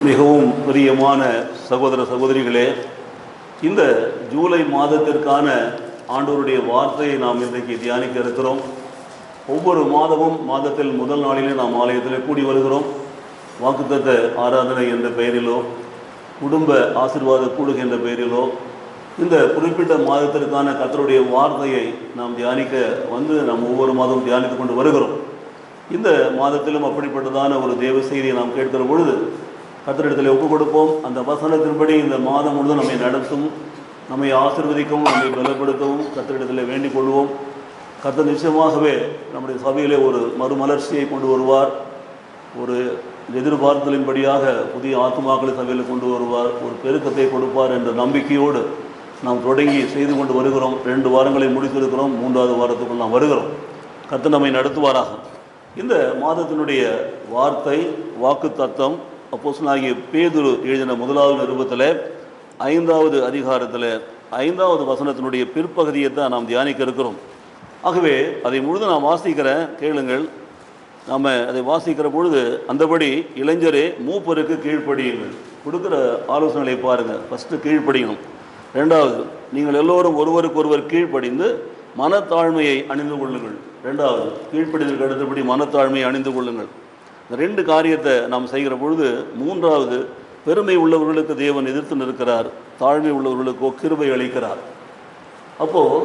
மிகவும் பிரியமான சகோதர சகோதரிகளே, இந்த ஜூலை மாதத்திற்கான ஆண்டவருடைய வார்த்தையை நாம் இன்றைக்கு தியானிக்க இருக்கிறோம். ஒவ்வொரு மாதமும் மாதத்தில் முதல் நாளிலே நாம் ஆலயத்தில் கூடி வருகிறோம். வாக்குத்தத்த ஆராதனை என்ற பெயரிலோ, குடும்ப ஆசீர்வாத கூடுகை என்ற பெயரிலோ இந்த குறிப்பிட்ட மாதத்திற்கான கர்த்தருடைய வார்த்தையை நாம் தியானிக்க நாம் ஒவ்வொரு மாதமும் தியானித்து கொண்டு வருகிறோம். இந்த மாதத்திலும் அப்படிப்பட்டதான ஒரு தேவ செய்தியை நாம் கேட்கிற பொழுது கர்த்தரிடத்தில் ஒப்புக் கொடுப்போம். அந்த வசனத்தின்படி இந்த மாதம் முழுவதும் நம்மை நடத்தும், நம்மை ஆசீர்வதிக்கவும், நம்மை பலப்படுத்தவும் கர்த்தரிடத்தில் வேண்டிக் கொள்வோம். கர்த்தர் நிச்சயமாகவே நம்முடைய சபையிலே ஒரு மறுமலர்ச்சியை கொண்டு வருவார். ஒரு எதிர்பார்த்தலின்படியாக புதிய ஆத்துமாக்களை சபையில் கொண்டு வருவார். ஒரு பெருக்கத்தை கொடுப்பார் என்ற நம்பிக்கையோடு நாம் தொடங்கி செய்து கொண்டு வருகிறோம். 2 வாரங்களை முடித்திருக்கிறோம். 3வது வாரத்துக்குள் நாம் வருகிறோம். கர்த்தர் நம்மை நடத்துவாராக. இந்த மாதத்தினுடைய வார்த்தை, வாக்கு தத்தம் அப்போஸ்தலனாகிய பேதுரு எழுதின 1வது நிருபத்தில் 5வது அதிகாரத்தில் 5வது வசனத்தினுடைய பிற்பகுதியை தான் நாம் தியானிக்க இருக்கிறோம். ஆகவே அதை முழுதும் நாம் வாசிக்கிறேன், கேளுங்கள். நாம் அதை வாசிக்கிற பொழுது அந்தபடி இளைஞரே மூப்பருக்கு கீழ்ப்படியுங்கள். கொடுக்குற ஆலோசனைகளை பாருங்கள். ஃபஸ்ட்டு கீழ்ப்படியணும். 2வது, நீங்கள் எல்லோரும் ஒருவருக்கு ஒருவர் கீழ்ப்படிந்து மனத்தாழ்மையை அணிந்து கொள்ளுங்கள். 2வது, கீழ்ப்படிதலுக்கு அடுத்தபடி மனத்தாழ்மையை அணிந்து கொள்ளுங்கள். இந்த 2 காரியத்தை நாம் செய்கிற பொழுது 3வது, பெருமை உள்ளவர்களுக்கு தேவன் எதிர்த்து நிற்கிறார், தாழ்மை உள்ளவர்களுக்கோ கிருபை அளிக்கிறார். அப்போது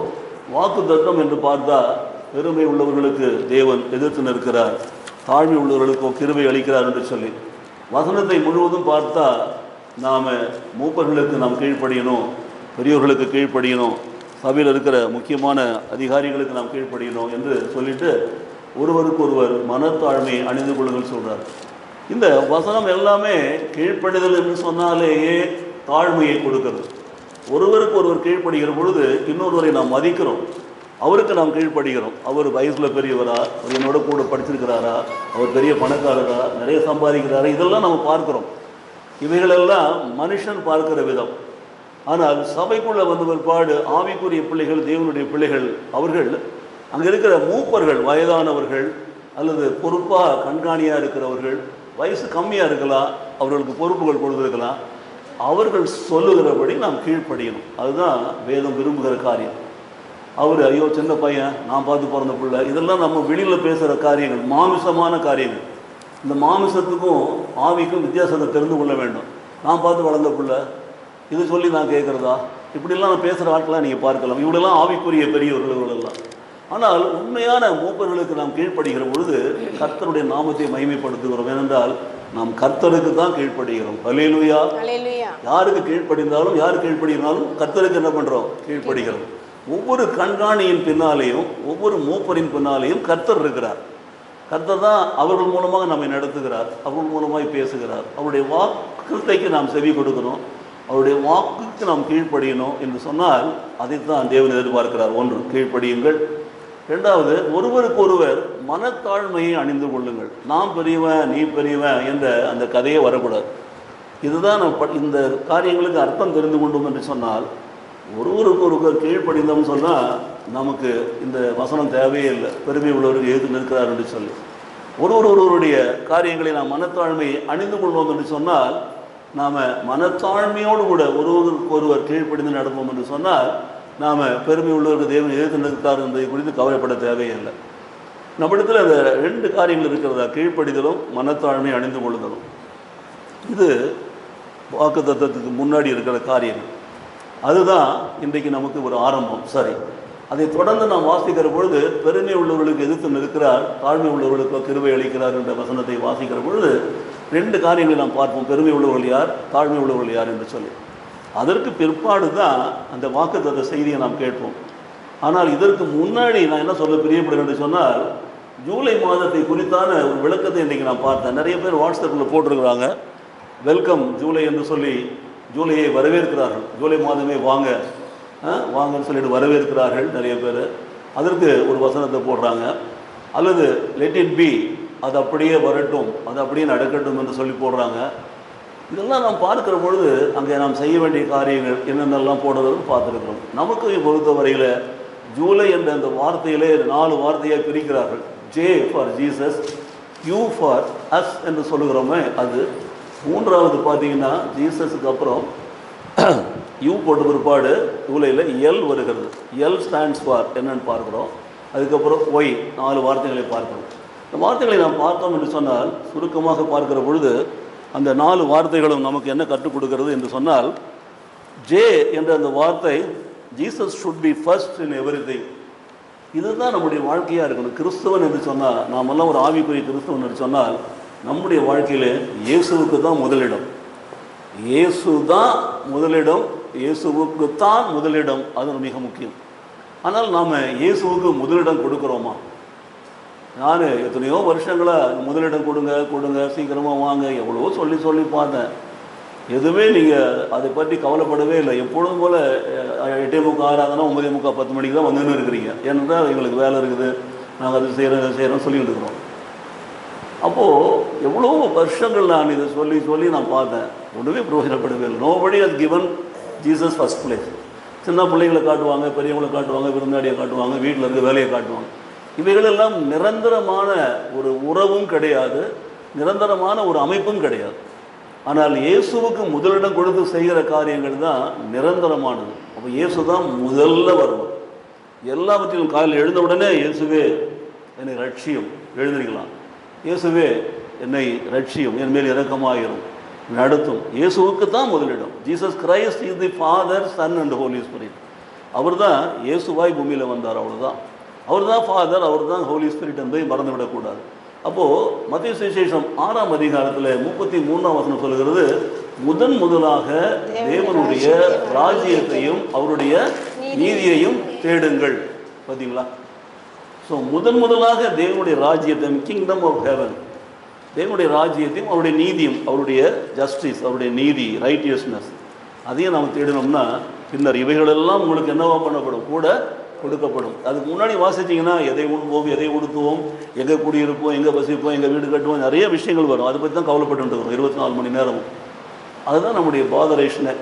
வாக்கு தத்தம் என்று பார்த்தா பெருமை உள்ளவர்களுக்கு தேவன் எதிர்த்து நிற்கிறார், தாழ்மை உள்ளவர்களுக்கோ கிருபை அளிக்கிறார் என்று சொல்லி, வசனத்தை முழுவதும் பார்த்தா நாம் மூப்பர்களுக்கு நாம் கீழ்ப்படியணும், பெரியோர்களுக்கு கீழ்ப்படியணும், சபையில் இருக்கிற முக்கியமான அதிகாரிகளுக்கு நாம் கீழ்ப்படியணும் என்று சொல்லிட்டு ஒருவருக்கு ஒருவர் மனத்தாழ்மையை அணிந்து கொள்ளுங்கள் சொல்கிறார். இந்த வசனம் எல்லாமே கீழ்ப்படிதல் என்று சொன்னாலேயே தாழ்மையை கொடுக்கிறது. ஒருவருக்கு ஒருவர் கீழ்ப்படுகிற பொழுது இன்னொருவரை நாம் மதிக்கிறோம், அவருக்கு நாம் கீழ்ப்படுகிறோம். அவர் வயசில் பெரியவரா, அவர் என்னோட கூட படிச்சிருக்கிறாரா, அவர் பெரிய பணக்காரரா, நிறைய சம்பாதிக்கிறாரா, இதெல்லாம் நம்ம பார்க்குறோம். இவைகளெல்லாம் மனுஷன் பார்க்கிற விதம். ஆனால் சபைக்குள்ளே வந்த பிற்பாடு ஆவிக்குரிய பிள்ளைகள், தேவனுடைய பிள்ளைகள், அவர்கள் அங்கே இருக்கிற மூப்பர்கள், வயதானவர்கள் அல்லது பொறுப்பாக கண்காணியாக இருக்கிறவர்கள், வயசு கம்மியாக இருக்கலாம், அவர்களுக்கு பொறுப்புகள் கொடுத்துருக்கலாம், அவர்கள் சொல்லுகிறபடி நாம் கீழ்ப்படியணும். அதுதான் வேதம் விரும்புகிற காரியம். அவர் ஐயோ சின்ன பையன், நான் பார்த்து பிறந்த பிள்ளை, இதெல்லாம் நம்ம வெளியில் பேசுகிற காரியங்கள், மாமிசமான காரியங்கள். இந்த மாமிசத்துக்கும் ஆவிக்கும் வித்தியாசத்தை தெரிந்து கொள்ள வேண்டும். நான் பார்த்து வளர்ந்த பிள்ளை, இது சொல்லி நான் கேட்குறதா, இப்படிலாம் நான் பேசுகிற ஆட்களாக நீங்கள் பார்க்கலாம். இவங்களெல்லாம் ஆவிக்குரிய பெரியவர்களெல்லாம். ஆனால் உண்மையான மூப்பர்களுக்கு நாம் கீழ்ப்படுகிற பொழுது கர்த்தருடைய நாமத்தை மகிமைப்படுத்துகிறோம். ஏனென்றால் நாம் கர்த்தருக்கு தான் கீழ்ப்படுகிறோம். அல்லேலூயா. யாருக்கு கீழ்ப்படிந்தாலும், யார் கீழ்ப்படுகிறாலும் கர்த்தருக்கு என்ன பண்ணுறோம்? கீழ்ப்படுகிறோம். ஒவ்வொரு கண்காணியின் பின்னாலேயும், ஒவ்வொரு மூப்பரின் பின்னாலேயும் கர்த்தர் இருக்கிறார். கர்த்தர் தான் அவர்கள் மூலமாக நம்மை நடத்துகிறார், அவர்கள் மூலமாக பேசுகிறார். அவருடைய வாக்குத்தைக்கு நாம் செவி கொடுக்கணும், அவருடைய வாக்குக்கு நாம் கீழ்ப்படியணும் என்று சொன்னால் அதைத்தான் தேவன் எதிர்பார்க்கிறார். 1, கீழ்ப்படியுங்கள். 2வது, ஒருவருக்கு ஒருவர் மனத்தாழ்மையை அணிந்து கொள்ளுங்கள். நான் பெரியவன், நீ பெரியவன் என்ற அந்த கதையே வரக்கூடாது. இதுதான் இந்த காரியங்களுக்கு அர்த்தம் தெரிந்து கொண்டோம் என்று சொன்னால், ஒருவருக்கு ஒருவர் கீழ்ப்படிந்தோம்னு சொன்னால் நமக்கு இந்த வசனம் தேவையே இல்லை. பெருமை உள்ளவருக்கு எதிர்த்து நிற்கிறார் என்று சொல்லி ஒருவருடைய காரியங்களை நாம் மனத்தாழ்மையை அணிந்து கொள்வோம் என்று சொன்னால், நாம் மனத்தாழ்மையோடு கூட ஒருவருக்கு ஒருவர் கீழ்ப்படிந்து நடப்போம் என்று சொன்னால் நாம் பெருமை உள்ளவருக்கு தேவன் எதிர்த்து நிற்கிறார் என்பதை குறித்து கவலைப்பட தேவையில்லை. நம்மிடத்தில் அந்த 2 காரியங்கள் இருக்கிறதா, கீழ்ப்படிதலும் மனத்தாழ்மை அணிந்து கொள்ளுதலும். இது வாக்கு தத்தத்துக்கு முன்னாடி இருக்கிற காரியங்கள். அதுதான் இன்றைக்கு நமக்கு ஒரு ஆரம்பம். சரி, அதை தொடர்ந்து நாம் வாசிக்கிற பொழுது பெருமை உள்ளவர்களுக்கு எதிர்த்து நிற்கிறார், தாழ்மை உள்ளவர்களுக்கு கிருபை அளிக்கிறார் என்ற வசனத்தை வாசிக்கிற பொழுது 2 காரியங்களை நாம் பார்ப்போம். பெருமை உள்ளவர்கள் யார், தாழ்மை உள்ளவர்கள் யார் என்று சொல்லி. அதற்கு பிற்பாடு தான் அந்த வாக்குத்தத்த செய்தியை நாம் கேட்போம். ஆனால் இதற்கு முன்னாடி நான் என்ன சொல்ல பிரியப்படுகிறேன் என்று சொன்னால், ஜூலை மாதத்தை குறித்தான ஒரு விளக்கத்தை இன்றைக்கி நான் பார்த்தேன். நிறைய பேர் வாட்ஸ்அப்பில் போட்டிருக்கிறாங்க, வெல்கம் ஜூலை என்று சொல்லி ஜூலையை வரவேற்கிறார்கள். ஜூலை மாதமே வாங்க வாங்கன்னு சொல்லிட்டு வரவேற்கிறார்கள் நிறைய பேர். அதற்கு ஒரு வசனத்தை போடுறாங்க. அல்லது லெட் இட் பி, அது அப்படியே வரட்டும், அது அப்படியே நடக்கட்டும் என்று சொல்லி போடுறாங்க. இதெல்லாம் நாம் பார்க்கிற பொழுது அங்கே நாம் செய்ய வேண்டிய காரியங்கள் என்னென்னலாம் போடுறதுன்னு பார்த்துருக்கிறோம். நமக்கு பொறுத்த வரையில் ஜூலை என்ற அந்த வார்த்தையிலே 4 வார்த்தையாக பிரிக்கிறார்கள். J for Jesus, U for us என்று சொல்லுகிறோமே அது, மூன்றாவது பார்த்தீங்கன்னா ஜீசஸுக்கு அப்புறம் யூ போட்ட பிற்பாடு ஜூலையில் எல் வருகிறது. எல் ஸ்டாண்ட்ஸ் ஃபார் என்னன்னு பார்க்குறோம். அதுக்கப்புறம் ஒய் 4 வார்த்தைகளை பார்க்கணும். இந்த வார்த்தைகளை நாம் பார்த்தோம் என்று சொன்னால், சுருக்கமாக பார்க்கிற பொழுது அந்த 4 வார்த்தைகளும் நமக்கு என்ன கற்றுக் கொடுக்கிறது என்று சொன்னால், ஜே என்ற அந்த வார்த்தை Jesus should be first in everything. இதுதான் நம்முடைய வாழ்க்கையாக இருக்கணும். கிறிஸ்தவன் என்று சொன்னால், நாமெல்லாம் ஒரு ஆவிக்குரிய கிறிஸ்தவன் என்று சொன்னால், நம்முடைய வாழ்க்கையில் இயேசுவுக்கு தான் முதலிடம். இயேசு தான் முதலிடம், இயேசுவுக்கு தான் முதலிடம். அது மிக முக்கியம். ஆனால் நாம் இயேசுவுக்கு முதலிடம் கொடுக்குறோமா? நான் எத்தனையோ வருஷங்களாக முதலிடம் கொடுங்க கொடுங்க, சீக்கிரமாக வாங்க, எவ்வளவோ சொல்லி சொல்லி பார்த்தேன். எதுவுமே நீங்கள் அதை பற்றி கவலைப்படவே இல்லை. எப்பொழுதும் போல் 8:45 ஆராதனா 9:45 10 மணிக்கு தான் வந்துன்னு இருக்கிறீங்க. ஏனென்றால் எங்களுக்கு வேலை இருக்குது, நாங்கள் அது செய்கிறோம் இதை செய்கிறோம் சொல்லிகிட்டு இருக்கிறோம். அப்போது எவ்வளோ வருஷங்கள் நான் இதை சொல்லி சொல்லி நான் பார்த்தேன், ஒன்றுமே பிரயோஜனப்படவே இல்லை. Nobody has given Jesus first place. சின்ன பிள்ளைங்களை காட்டுவாங்க, பெரியவங்களை காட்டுவாங்க, விருந்தாடியை காட்டுவாங்க, வீட்டில் இருக்க வேலையை காட்டுவாங்க. இவைகளெல்லாம் நிரந்தரமான ஒரு உறவும் கிடையாது, நிரந்தரமான ஒரு அமைப்பும் கிடையாது. ஆனால் இயேசுவுக்கு முதலிடம் கொடுத்து செய்கிற காரியங்கள் தான் நிரந்தரமானது. அப்போ இயேசு தான் முதல்ல வரணும். எல்லாவற்றிலும் காலையில் எழுந்த உடனே இயேசுவே என்னை ரட்சியும் எழுந்திருக்கலாம், இயேசுவே என்னை ரட்சியும், என் மேல் இரக்கமாயிரும், நடத்தும். இயேசுவுக்கு தான் முதலிடம். Jesus Christ is the Father, Son and Holy Spirit. அவர் தான் இயேசுவாய் பூமியில் வந்தார். அவ்வளோதான். அவர் தான் ஃபாதர், அவர் தான் ஹோலி ஸ்பிரிட் என்பதை மறந்துவிடக்கூடாது. அப்போது மத்திய சுவிசேஷம் 6ஆம் அதிகாரத்தில் 33ஆம் வசனம் சொல்லுகிறது, முதலாக தேவனுடைய ராஜ்யத்தையும் அவருடைய நீதியையும் தேடுங்கள். பார்த்தீங்களா? ஸோ முதலாக தேவனுடைய ராஜ்யத்தையும், கிங்டம் ஆஃப் ஹெவன், தேவனுடைய ராஜ்யத்தையும் அவருடைய நீதியும், அவருடைய ஜஸ்டிஸ், அவருடைய நீதி, ரைட்டியஸ்னஸ், அதையும் நாம் தேடினோம்னா பின்னர் இவைகளெல்லாம் உங்களுக்கு என்னவா பண்ணப்படும்? கூட கொடுக்கப்படும். அதுக்கு முன்னாடி வாசிச்சிங்கன்னா எதை உண்போம், எதை உடுத்துவோம், எங்கே குடியிருப்போம், எங்கே வசிப்போம், எங்கே வீடு கட்டுவோம், நிறைய விஷயங்கள் வரும். அதை பற்றி தான் கவலைப்பட்டு இருக்கிறோம் 24 மணி நேரமும். அதுதான் நம்முடைய பாதரேஷனை.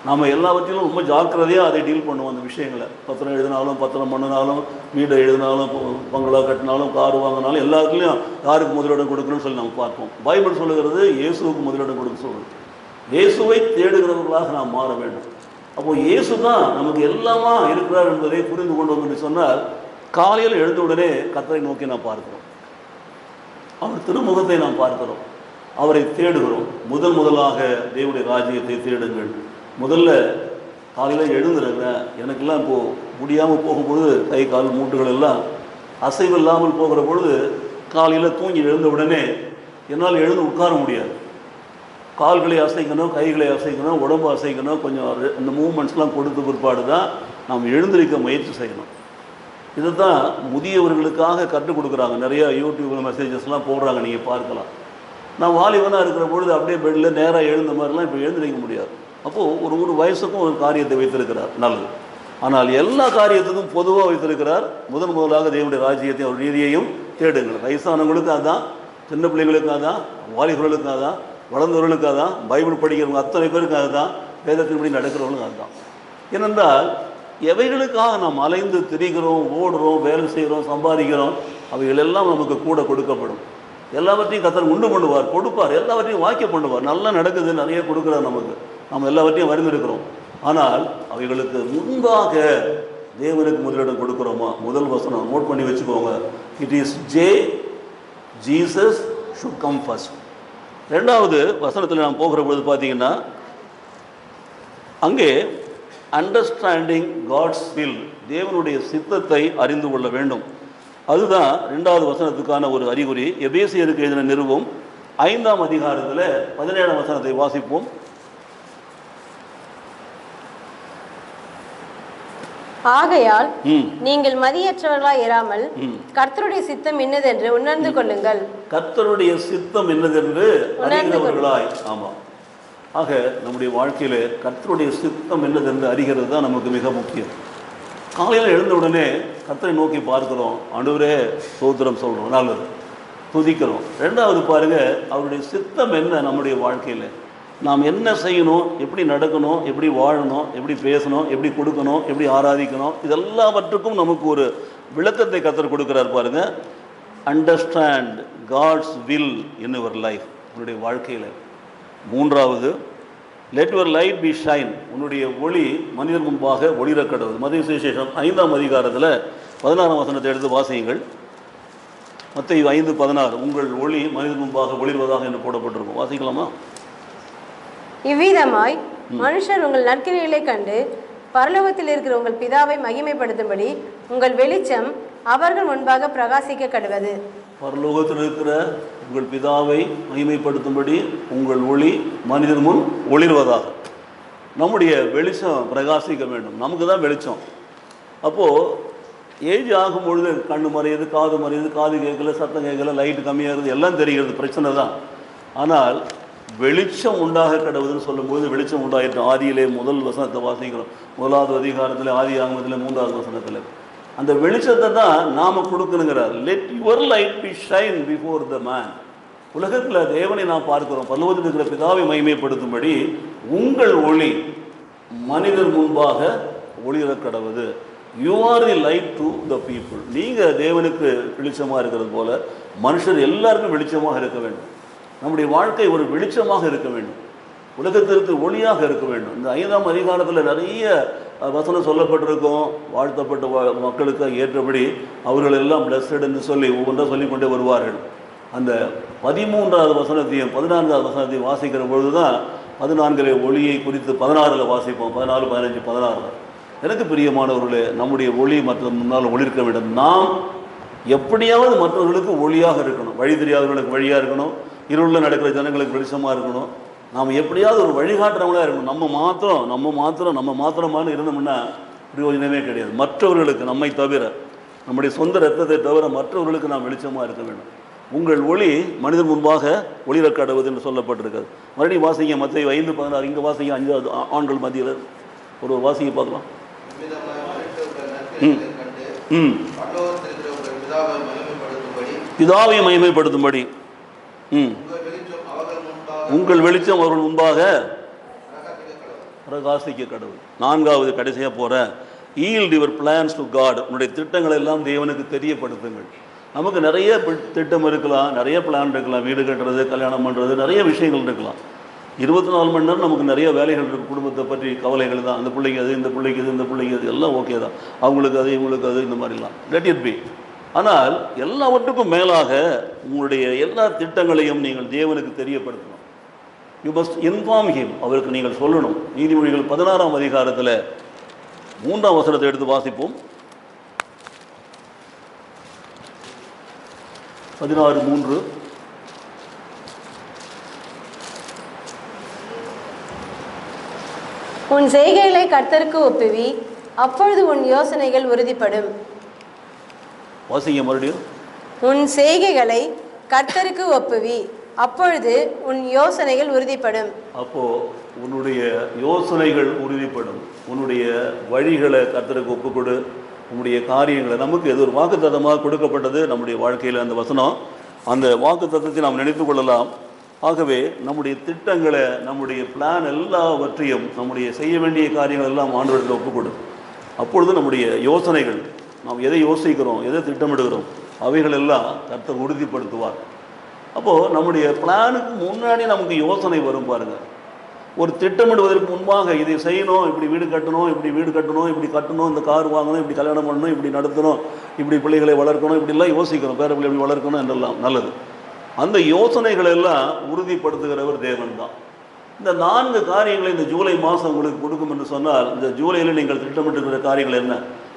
நாம் எல்லாவற்றிலும் ரொம்ப ஜாக்கிரதையாக அதை டீல் பண்ணுவோம். அந்த விஷயங்களை பத்திரம் எழுதினாலும், பத்திரம் பண்ணினாலும், வீடை எழுதினாலும், பங்களா கட்டினாலும், கார் வாங்கினாலும், எல்லாத்துலேயும் யாருக்கு முதலிடம் கொடுக்கணும்னு சொல்லி நம்ம பார்ப்போம். பைபிள் சொல்லுகிறது இயேசுவுக்கு முதலிடம் கொடுக்க சொல்லுது. இயேசுவை தேடுகிறவர்களாக நாம் மாற வேண்டும். அப்போது இயேசு தான் நமக்கு எல்லாமா இருக்கிறார் என்பதை புரிந்து கொண்டோம் என்று சொன்னால், காலையில் எழுந்தவுடனே கர்த்தரை நோக்கி நாம் பார்க்கிறோம், அவர் திருமுகத்தை நாம் பார்க்கிறோம், அவரை தேடுகிறோம். முதலாக தேவனுடைய ராஜ்யத்தை தேடுங்கள். முதல்ல காலையில் எழுந்துருங்க. எனக்கெல்லாம் இப்போது முடியாமல் போகும்பொழுது கை கால் மூட்டுகள் எல்லாம் அசைவு இல்லாமல் போகிற பொழுது காலையில் தூங்கி எழுந்த உடனே என்னால் எழுந்து உட்கார முடியாது. கால்களை அசைக்கணும், கைகளை அசைக்கணும், உடம்பு அசைக்கணும், கொஞ்சம் இந்த மூமெண்ட்ஸ்லாம் கொடுத்த பிற்பாடு தான் நாம் எழுந்திருக்க முயற்சி செய்யணும். இதை தான் முதியவர்களுக்காக கற்றுக் கொடுக்குறாங்க. நிறையா யூடியூப்பில் மெசேஜஸ்லாம் போடுறாங்க, நீங்கள் பார்க்கலாம். நான் வாலிபனாக இருக்கிற பொழுது அப்படியே பெட்டில் நேராக எழுந்த மாதிரிலாம் இப்போ எழுந்திருக்க முடியாது. அப்போது ஒரு வயசுக்கும் ஒரு காரியத்தை வைத்திருக்கிறார், நல்லது. ஆனால் எல்லா காரியத்துக்கும் பொதுவாக வைத்திருக்கிறார், முதலாக தேவனுடைய ராஜ்யத்தையும் அவர் நீதியையும் தேடுங்கள். வயசானவங்களுக்கு அதான், சின்ன பிள்ளைங்களுக்கு அதான், வாலிபர்களுக்கு அதான், வளர்ந்தவர்களுக்காக தான், பைபிள் படிக்கிறவங்க அத்தனை பேருக்காக தான், வேதத்தின்படி நடக்கிறவங்களுக்கு அதுதான். ஏனென்றால் எவைகளுக்காக நாம் அலைந்து திரிகிறோம், ஓடுறோம், வேலை செய்கிறோம், சம்பாதிக்கிறோம், அவைகள் எல்லாம் நமக்கு கூட கொடுக்கப்படும். எல்லாவற்றையும் கர்த்தர் உண்டு பண்ணுவார், கொடுப்பார், எல்லாவற்றையும் வாக்கிய பண்ணுவார். நல்லா நடக்குது, நிறைய கொடுக்குறார் நமக்கு, நாம் எல்லாவற்றையும் வரைந்திருக்கிறோம். ஆனால் அவைகளுக்கு முன்பாக தேவனுக்கு முதலிடம் கொடுக்குறோமா? முதல் வசனம் நோட் பண்ணி வச்சுக்கோங்க. It is J, Jesus should come first. 2வது வசனத்தில் நாம் போகிற பொழுது பார்த்தீங்கன்னா, அங்கே அண்டர்ஸ்டாண்டிங் காட்ஸ் வில், தேவனுடைய சித்தத்தை அறிந்து கொள்ள வேண்டும். அதுதான் 2வது வசனத்துக்கான ஒரு அறிகுறி. எபேசியருக்கு எழுதின நிருபம் 5ஆம் அதிகாரத்தில் 17ஆம் வசனத்தை வாசிப்போம். ஆகையால் நீங்கள் மதியற்றவர்களாய் இராமல் கர்த்தருடைய சித்தம் என்னதென்று உணர்ந்து கொள்ளுங்கள். கர்த்தருடைய சித்தம் என்னதென்று அறிகிறவர்களாய். ஆமாம். ஆக நம்முடைய வாழ்க்கையில் கர்த்தருடைய சித்தம் என்னதென்று அறிகிறது தான் நமக்கு மிக முக்கியம். காலையில் எழுந்த உடனே கர்த்தரை நோக்கி பார்க்கிறோம், ஆண்டவரே ஸ்தோத்திரம் சொல்கிறோம், நல்லது, துதிக்கிறோம். 2வது பாருங்கள், அவருடைய சித்தம் என்ன நம்முடைய வாழ்க்கையில், நாம் என்ன செய்யணும், எப்படி நடக்கணும், எப்படி வாழணும், எப்படி பேசணும், எப்படி கொடுக்கணும், எப்படி ஆராதிக்கணும், இதெல்லாவற்றுக்கும் நமக்கு ஒரு விளக்கத்தை கர்த்தர் கொடுக்குறார் பாருங்கள். Understand God's will in your life. உங்களுடைய வாழ்க்கையில் மூன்றாவது, let your light be shine, உன்னுடைய ஒளி மனிதர் முன்பாக ஒளிர கடவுள். மத்தேயு சுவிசேஷம் 5ஆம் அதிகாரத்தில் 16ஆம் வசனத்தை எடுத்து வாசியுங்கள். மத்தேயு 5:16, உங்கள் ஒளி மனிதர் முன்பாக ஒளிர்வதாக என்று போடப்பட்டிருக்கும். வாசிக்கலாமா? இவ்விதமாய் மனுஷர் உங்கள் நற்கிரியைகளை கண்டு பரலோகத்தில் இருக்கிற உங்கள் பிதாவை மகிமைப்படுத்தும்படி உங்கள் வெளிச்சம் அவர்கள் முன்பாக பிரகாசிக்க கடவது. பரலோகத்தில் இருக்கிற உங்கள் பிதாவை மகிமைப்படுத்தும்படி உங்கள் ஒளி மனிதர் முன் ஒளிர்வதாக. நம்முடைய வெளிச்சம் பிரகாசிக்க வேண்டும். நமக்கு தான் வெளிச்சம். அப்போது ஏஜ் ஆகும் பொழுது கண்ணு மறையுது, காது மறையுது, காது கேட்கல, சத்தம் கேட்கல, லைட்டு கம்மியாகிறது, எல்லாம் தெரிகிறது, பிரச்சனை தான். ஆனால் வெளிச்சம் உண்டாக கடவுதுன்னு சொல்லும்போது வெளிச்சம் உண்டாயிட்டு. ஆதியிலே முதல் வசனத்தை வாசிக்கிறோம், 1ஆவது அதிகாரத்தில், ஆதி ஆகமத்தில் 3ஆவது வசனத்தில். அந்த வெளிச்சத்தை தான் நாம் கொடுக்கணுங்கிறார். Let your light be shine before the man. உலகத்தில் தேவனை நாம் பார்க்கிறோம். பரலோகத்தில் இருக்கிற பிதாவை மகிமைப்படுத்தும்படி உங்கள் ஒளி மனிதர் முன்பாக ஒளிர கடவுது. You are the light to the people. நீங்கள் தேவனுக்கு வெளிச்சமாக இருக்கிறது போல மனுஷர் எல்லாருக்கும் வெளிச்சமாக இருக்க வேண்டும். நம்முடைய வாழ்க்கை ஒரு வெளிச்சமாக இருக்க வேண்டும், உலகத்திற்கு ஒளியாக இருக்க வேண்டும். இந்த 5ஆம் அதிகாரத்தில் நிறைய வசனம் சொல்லப்பட்டிருக்கும். வாழ்த்தப்பட்ட மக்களுக்கு ஏற்றபடி அவர்கள் எல்லாம் பிளஸ்டட்னு சொல்லி ஒவ்வொன்றாக சொல்லிக்கொண்டே வருவார்கள். அந்த 13ஆவது வசனத்தையும் 14ஆவது வசனத்தையும் வாசிக்கிற பொழுது தான் 14 ஒளியை குறித்து 16 வாசிப்போம். 14, 15, 16. எனக்கு பிரியமானவர்களே, நம்முடைய ஒளி மற்ற முன்னால் ஒளிர்க்க வேண்டும். நாம் எப்படியாவது மற்றவர்களுக்கு ஒளியாக இருக்கணும். வழி தெரியாதவர்களுக்கு வழியாக இருக்கணும். இருளில் நடக்கிற ஜனங்களுக்கு வெளிச்சமாக இருக்கணும். நாம் எப்படியாவது ஒரு வழிகாட்டுறவங்களாக இருக்கணும். நம்ம மாத்திரமான இருந்தோம்னா பிரயோஜனமே கிடையாது. மற்றவர்களுக்கு, நம்மை தவிர, நம்முடைய சொந்த ரத்தத்தை தவிர மற்றவர்களுக்கு நாம் வெளிச்சமாக இருக்க வேண்டும். உங்கள் ஒளி மனிதர் முன்பாக ஒளிர கடவுது என்று சொல்லப்பட்டிருக்கிறது. மறுபடியும் வாசிங்க, மத்தேயு 5:16. இங்கே வாசிங்க, 5 ஆண்கள் மத்தியில் ஒரு வாசிங்க பார்க்கலாம். பிதாவை மகிமைப்படுத்தும்படி உங்கள் வெளிச்சம் அவர்கள் முன்பாக பிரகாசிக்க கடவுள். 4வது கடைசியாக போகிற, yield your plans to God. உன்னுடைய திட்டங்களை எல்லாம் தேவனுக்கு தெரியப்படுத்துங்கள். நமக்கு நிறைய திட்டம் இருக்கலாம், நிறைய பிளான் இருக்கலாம். வீடு கட்டுறது, கல்யாணம் பண்ணுறது, நிறைய விஷயங்கள் இருக்கலாம். 24 மணி நேரம் நமக்கு நிறைய வேலைகள் இருக்குது. குடும்பத்தை பற்றி கவலைகள் தான். அந்த பிள்ளைக்கு அது, இந்த பிள்ளைக்கு இது, இந்த பிள்ளைக்கு அது, எல்லாம் ஓகே தான். அவங்களுக்கு அது, இவங்களுக்கு அது, இந்த மாதிரிலாம் லெட் இட் பி. ஆனால் எல்லாவற்றுக்கும் மேலாக உங்களுடைய எல்லா திட்டங்களையும் நீங்கள் தேவனுக்கு தெரியப்படுத்தணும். You must inform him. அவருக்கு நீங்கள் சொல்லணும். நீதிமொழிகள் 16ஆம் அதிகாரத்தில் 3ஆம் வசனத்தை எடுத்து வாசிப்போம். 16:3. உன் செய்கைகளை கர்த்தருக்கு ஒப்புவி, அப்பொழுது உன் யோசனைகள் உறுதிப்படும். வாசிங்க மறுபடியும். உன் செய்கைகளை கர்த்தருக்கு ஒப்புவி, அப்பொழுது உன் யோசனைகள் உறுதிப்படும். அப்போ உன்னுடைய யோசனைகள் உறுதிப்படும். உன்னுடைய வழிகளை கர்த்தருக்கு ஒப்புக்கொடு. உன்னுடைய காரியங்களை, நமக்கு எது ஒரு வாக்குத்தத்தமாக கொடுக்கப்பட்டது நம்முடைய வாழ்க்கையில் அந்த வசனம். அந்த வாக்குத்தத்தத்தை நாம் நினைத்து கொள்ளலாம். ஆகவே நம்முடைய திட்டங்களை, நம்முடைய பிளான் எல்லாவற்றையும், நம்முடைய செய்ய வேண்டிய காரியங்கள் எல்லாம் ஆண்டவரிடத்தில் ஒப்புக்கொடு. அப்பொழுது நம்முடைய யோசனைகள், நாம் எதை யோசிக்கிறோம், எதை திட்டமிடுகிறோம், அவைகள் எல்லாம் கர்த்தர் உறுதிப்படுத்துவார். அப்போது நம்முடைய பிளானுக்கு முன்னாடி நமக்கு யோசனை வரும் பாருங்கள். ஒரு திட்டமிடுவதற்கு முன்பாக இதை செய்யணும், இப்படி வீடு கட்டணும், இப்படி வீடு கட்டணும், இப்படி கட்டணும், இந்த கார் வாங்கணும், இப்படி கல்யாணம் பண்ணணும், இப்படி நடத்தணும், இப்படி பிள்ளைகளை வளர்க்கணும், இப்படிலாம் யோசிக்கிறோம். பேர பிள்ளை எப்படி வளர்க்கணும் என்றெல்லாம் நல்லது. அந்த யோசனைகள் எல்லாம் உறுதிப்படுத்துகிறவர் தேவன் தான். இந்த 4 காரியங்களை இந்த ஜூலை மாதம் உங்களுக்கு கொடுக்கும் என்று சொன்னால், இந்த ஜூலையில் நீங்கள் திட்டமிட்டுக்கிற காரியங்கள் என்ன,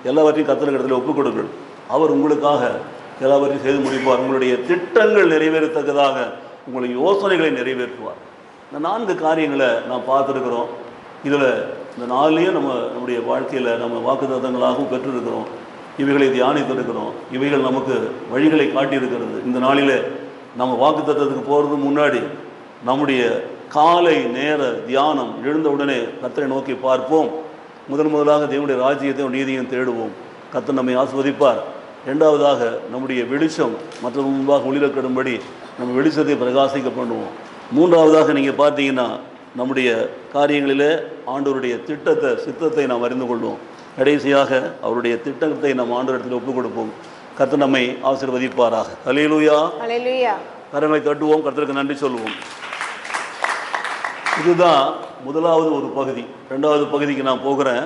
எல்லாவற்றையும் கர்த்தரிடத்தில் ஒப்புக் கொடுங்கள். அவர் உங்களுக்காக எல்லாவற்றையும் செய்து முடிப்பார். உங்களுடைய திட்டங்கள் நிறைவேறத்தக்கதாக உங்களுடைய யோசனைகளை நிறைவேற்றுவார். இந்த 4 காரியங்களை நாம் பார்த்துருக்கிறோம். இதில் இந்த 4லையும் நம்முடைய வாழ்க்கையில் நம்ம வாக்குத்தத்தங்களாகவும் பெற்றிருக்கிறோம். இவைகளை தியானித்திருக்கிறோம். இவைகள் நமக்கு வழிகளை காட்டியிருக்கிறது. இந்த நாளில் நம்ம வாக்குத்தத்தத்துக்கு போகிறதுக்கு முன்னாடி நம்முடைய காலை நேர தியானம், எழுந்தவுடனே கர்த்தரை நோக்கி பார்ப்போம். முதலாக தேவனுடைய ராஜ்யத்தையும் நீதியையும் தேடுவோம். கர்த்தர் நம்மை ஆசீர்வதிப்பார். 2வதாக நம்முடைய வெளிச்சம் மற்றவர்கள் முன்பாக ஒளிரக்கடும்படி நம்ம வெளிச்சத்தை பிரகாசிக்க பண்ணுவோம். 3வதாக நீங்கள் பார்த்தீங்கன்னா நம்முடைய காரியங்களிலே ஆண்டவருடைய திட்டத்தை, சித்தத்தை நாம் அறிந்து கொள்வோம். கடைசியாக அவருடைய திட்டத்தை நாம் ஆண்டவரிடத்தில் ஒப்புக் கொடுப்போம். கர்த்தர் நம்மை ஆசீர்வதிப்பாராக. அல்லேலூயா. அல்லேலூயா. கரங்களை தட்டுவோம், கர்த்தருக்கு நன்றி சொல்லுவோம். இதுதான் முதலாவது ஒரு பகுதி. ரெண்டாவது பகுதிக்கு நான் போகிறேன்.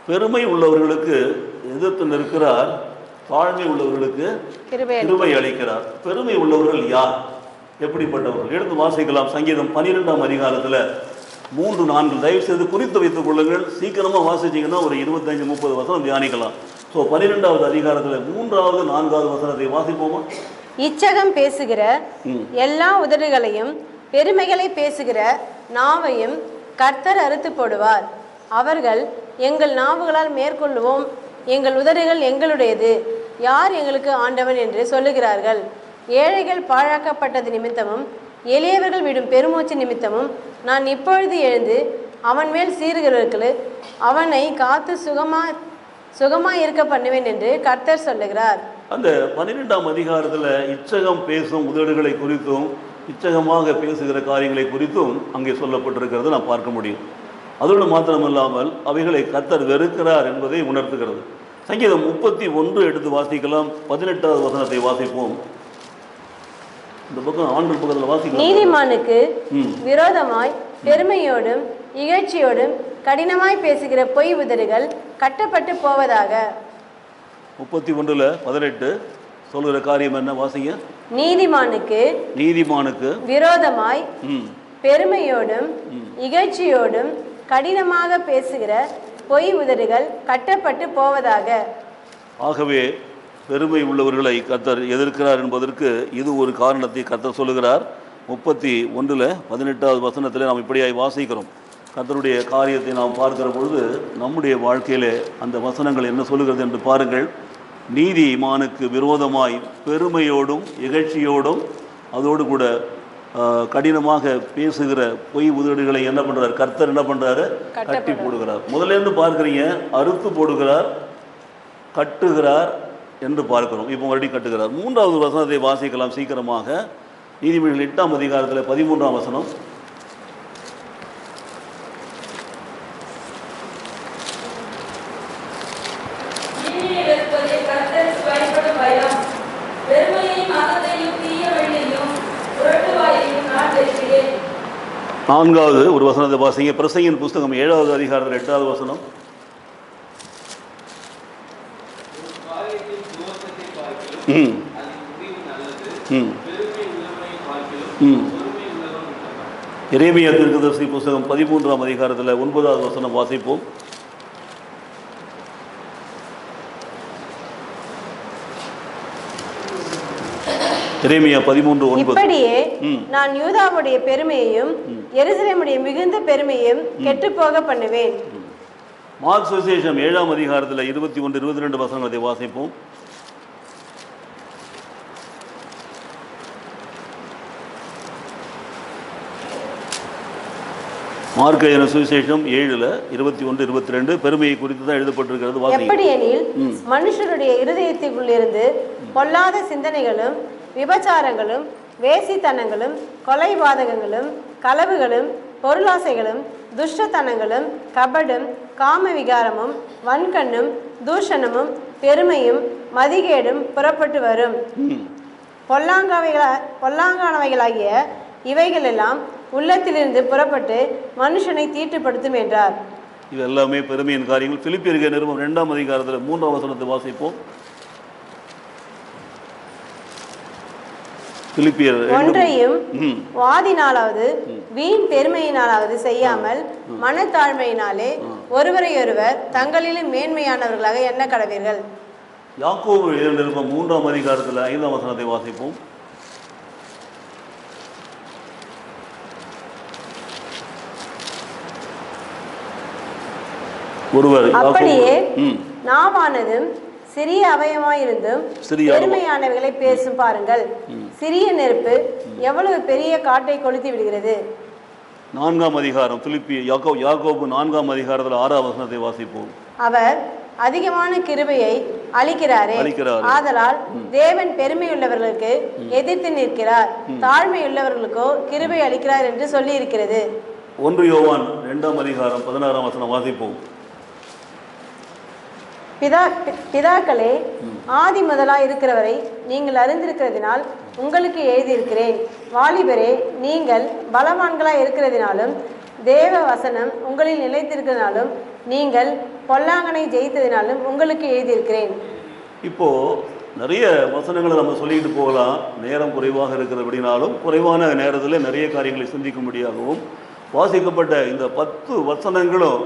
பெருமை உள்ளவர்களுக்கு எதிர்த்து நிற்கிறார், தாழ்மை உள்ளவர்களுக்கு கிருபை அளிக்கிறார். பெருமை உள்ளவர்கள் யார், எப்படிப்பட்டவர்கள்? எடுத்து வாசிக்கலாம். சங்கீதம் 12ஆம் அதிகாரத்தில் 3-4 தயவு செய்து குறித்து வைத்துக் கொள்ளுங்கள். சீக்கிரமாக வாசிச்சிங்கன்னா ஒரு 25-30 வசனம் தியானிக்கலாம். ஸோ 12வது அதிகாரத்தில் 3வது 4வது வசனத்தை வாசிப்போமா? இச்சகம் பேசுகிற எல்லா உதடுகளையும் பெருமைகளை பேசுகிற நாவையும் கர்த்தர் அறுத்து போடுவார். அவர்கள் எங்கள் நாவுகளால் மேற்கொள்ளுவோம், எங்கள் உதடுகள் எங்களுடையது, யார் எங்களுக்கு ஆண்டவன் என்று சொல்லுகிறார்கள். ஏழைகள் பாழாக்கப்பட்டது நிமித்தமும் எளியவர்கள் விடும் பெருமூச்சு நிமித்தமும் நான் இப்பொழுது எழுந்து அவன் மேல் சீறுகிறவர்களுக்கு அவனை காத்து சுகமாய் இருக்க பண்ணுவேன் என்று கர்த்தர் சொல்லுகிறார். அந்த 12ஆம் அதிகாரத்தில் இச்சகம் பேசும் உதடுகளை குறித்தும் இச்சகமாக பேசுகிற காரியங்களை குறித்தும் அங்கே சொல்லப்பட்டிருக்கிறது நாம் பார்க்க முடியும். அதோடு மாத்திரமல்லாமல் அவைகளை கர்த்தர் வெறுக்கிறார் என்பதை உணர்த்துகிறது. சங்கீதம் 31 எடுத்து வாசிக்கலாம். 18வது வசனத்தை வாசிப்போம். இந்த பக்கம் ஆண்கள் பக்கத்தில் வாசிக்கலாம். நீதிமானுக்கு விரோதமாய் பெருமையோடும் இகழ்ச்சியோடும் கடினமாய் பேசுகிற பொய் உதடுகள் கட்டப்பட்டு போவதாக. 31:18 சொல்லுகிற காரியம் என்ன? வாசிங்க. நீதிமானுக்கு விரோதமாய் பெருமையோடும் இகழ்ச்சியோடும் கடினமாக பேசுகிற பொய் உதடுகள் கட்டப்பட்டு போவதாக. ஆகவே பெருமை உள்ளவர்களை கர்த்தர் எதிர்க்கிறார் என்பதற்கு இது ஒரு காரணத்தை கர்த்தர் சொல்லுகிறார். 31:18வது வசனத்தில் நாம் இப்படியாய் வாசிக்கிறோம். கர்த்தருடைய காரியத்தை நாம் பார்க்கிற பொழுது நம்முடைய வாழ்க்கையிலே அந்த வசனங்கள் என்ன சொல்லுகிறது என்று பாருங்கள். நீதிமானுக்கு விரோதமாய் பெருமையோடும் இகழ்ச்சியோடும் அதோடு கூட கடினமாக பேசுகிற பொய் உதடுகளை என்ன பண்ணுறார்? கர்த்தர் என்ன பண்ணுறாரு? கட்டி போடுகிறார். முதலேருந்து பார்க்குறீங்க, அறுத்து போடுகிறார், கட்டுகிறார் என்று பார்க்கிறோம். இப்போ மறுபடியும் கட்டுகிறார். 3வது வசனத்தை வாசிக்கலாம் சீக்கிரமாக. நீதிமொழிகள் 8ஆம் அதிகாரத்தில் 13ஆம் வசனம். நான்காவது ஒரு வசனத்தை வாசிங்க. பிரசங்கியின் புஸ்தகம் 7வது அதிகாரத்தில் 8வது வசனம். எரேமியா தீர்க்கதரிசி புஸ்தகம் 13ஆம் அதிகாரத்தில் 9வது வசனம் வாசிப்போம். எரேமியா 13:9. இப்படியே நான் யூதாவுடைய பெருமையையும் எருசலேமுடைய மிகுந்த பெருமையையும் கெட்டுப்போக பண்ணுவேன். மார்க் சுவிசேஷம் 7ஆம் அதிகாரத்தில் 21-22 வசனங்களை வாசிப்போம். மார்க் சுவிசேஷம் 7:21-22 பெருமையை குறித்து தான் எழுதப்பட்டிருக்கிறது. எப்படியெனில் மனுஷருடைய இருதயத்திற்குள்ளிருந்து பொல்லாத சிந்தனைகளும் விபச்சாரங்களும் வேசித்தனங்களும் கொலைபாதகங்களும் களவுகளும் பொருளாசைகளும் துஷ்டத்தனங்களும் கபடும் காம விகாரமும் வன்கண்ணும் தூஷணமும் பெருமையும் மதிகேடும் புறப்பட்டு வரும். பொல்லாங்கானவைகளாகிய இவைகளெல்லாம் உள்ளத்திலிருந்து புறப்பட்டு மனுஷனை தீட்டுப்படுத்தும் என்றார். இது எல்லாமே பெருமையின் காரியங்கள். பிலிப்பியருக்கு நிருபம் 2ஆம் அதிகாரத்தில் 3ஆம் வசனத்தை வாசிப்போம். ஒன்றையும் வாதினாலாவது வீண் பெருமையினாலாவது செய்யாமல் மனத்தாழ்மையினாலே ஒருவரையொருவர் தங்களிலும் மேன்மையானவர்களாக எண்ண கடவீர்கள். யாக்கோபு நிருபம் 3ஆம் அதிகாரத்தில் 5ஆம் வசனத்தை வாசிப்போம். அப்படியே நாவானதும் சிறிய அவயமாயிருந்தும் பெருமையானவைகளை பேசும் பாருங்கள். சிறிய நெருப்பு எவ்வளவு பெரிய காட்டை கொளுத்தி விடுகிறது. 4ஆம் அதிகாரம் யாக்கோபு 4ஆம் அதிகாரத்தில் 6ஆம் வசனத்தை வாசிப்போம். அவர் அதிகமான கிருபையை அளிக்கிறாரே, ஆதலால் தேவன் பெருமையுள்ளவர்களுக்கு எதிர்த்து நிற்கிறார், தாழ்மையுள்ளவர்களுக்கோ கிருபை அளிக்கிறார் என்று சொல்லி இருக்கிறது. 1 யோவான் 2ஆம் அதிகாரம் 16ஆம் வசனம் வாசிப்போம். பிதாக்களே, ஆதி முதலாய் இருக்கிறவரை நீங்கள் அறிந்திருக்கிறதினால் உங்களுக்கு எழுதியிருக்கிறேன். வாலிபரே, நீங்கள் பலவான்களாய் இருக்கிறதினாலும் தேவ வசனம் உங்களில் நிலைத்திருக்கிறதுனாலும் நீங்கள் பொல்லாங்கனை ஜெயித்ததினாலும் உங்களுக்கு எழுதியிருக்கிறேன். இப்போ நிறைய வசனங்களை நம்ம சொல்லிட்டு போகலாம். நேரம் குறைவாக இருக்கிறபடினாலும் குறைவான நேரத்தில் நிறைய காரியங்களை சிந்திக்கும்படியாகவும் வாசிக்கப்பட்ட இந்த 10 வசனங்களும்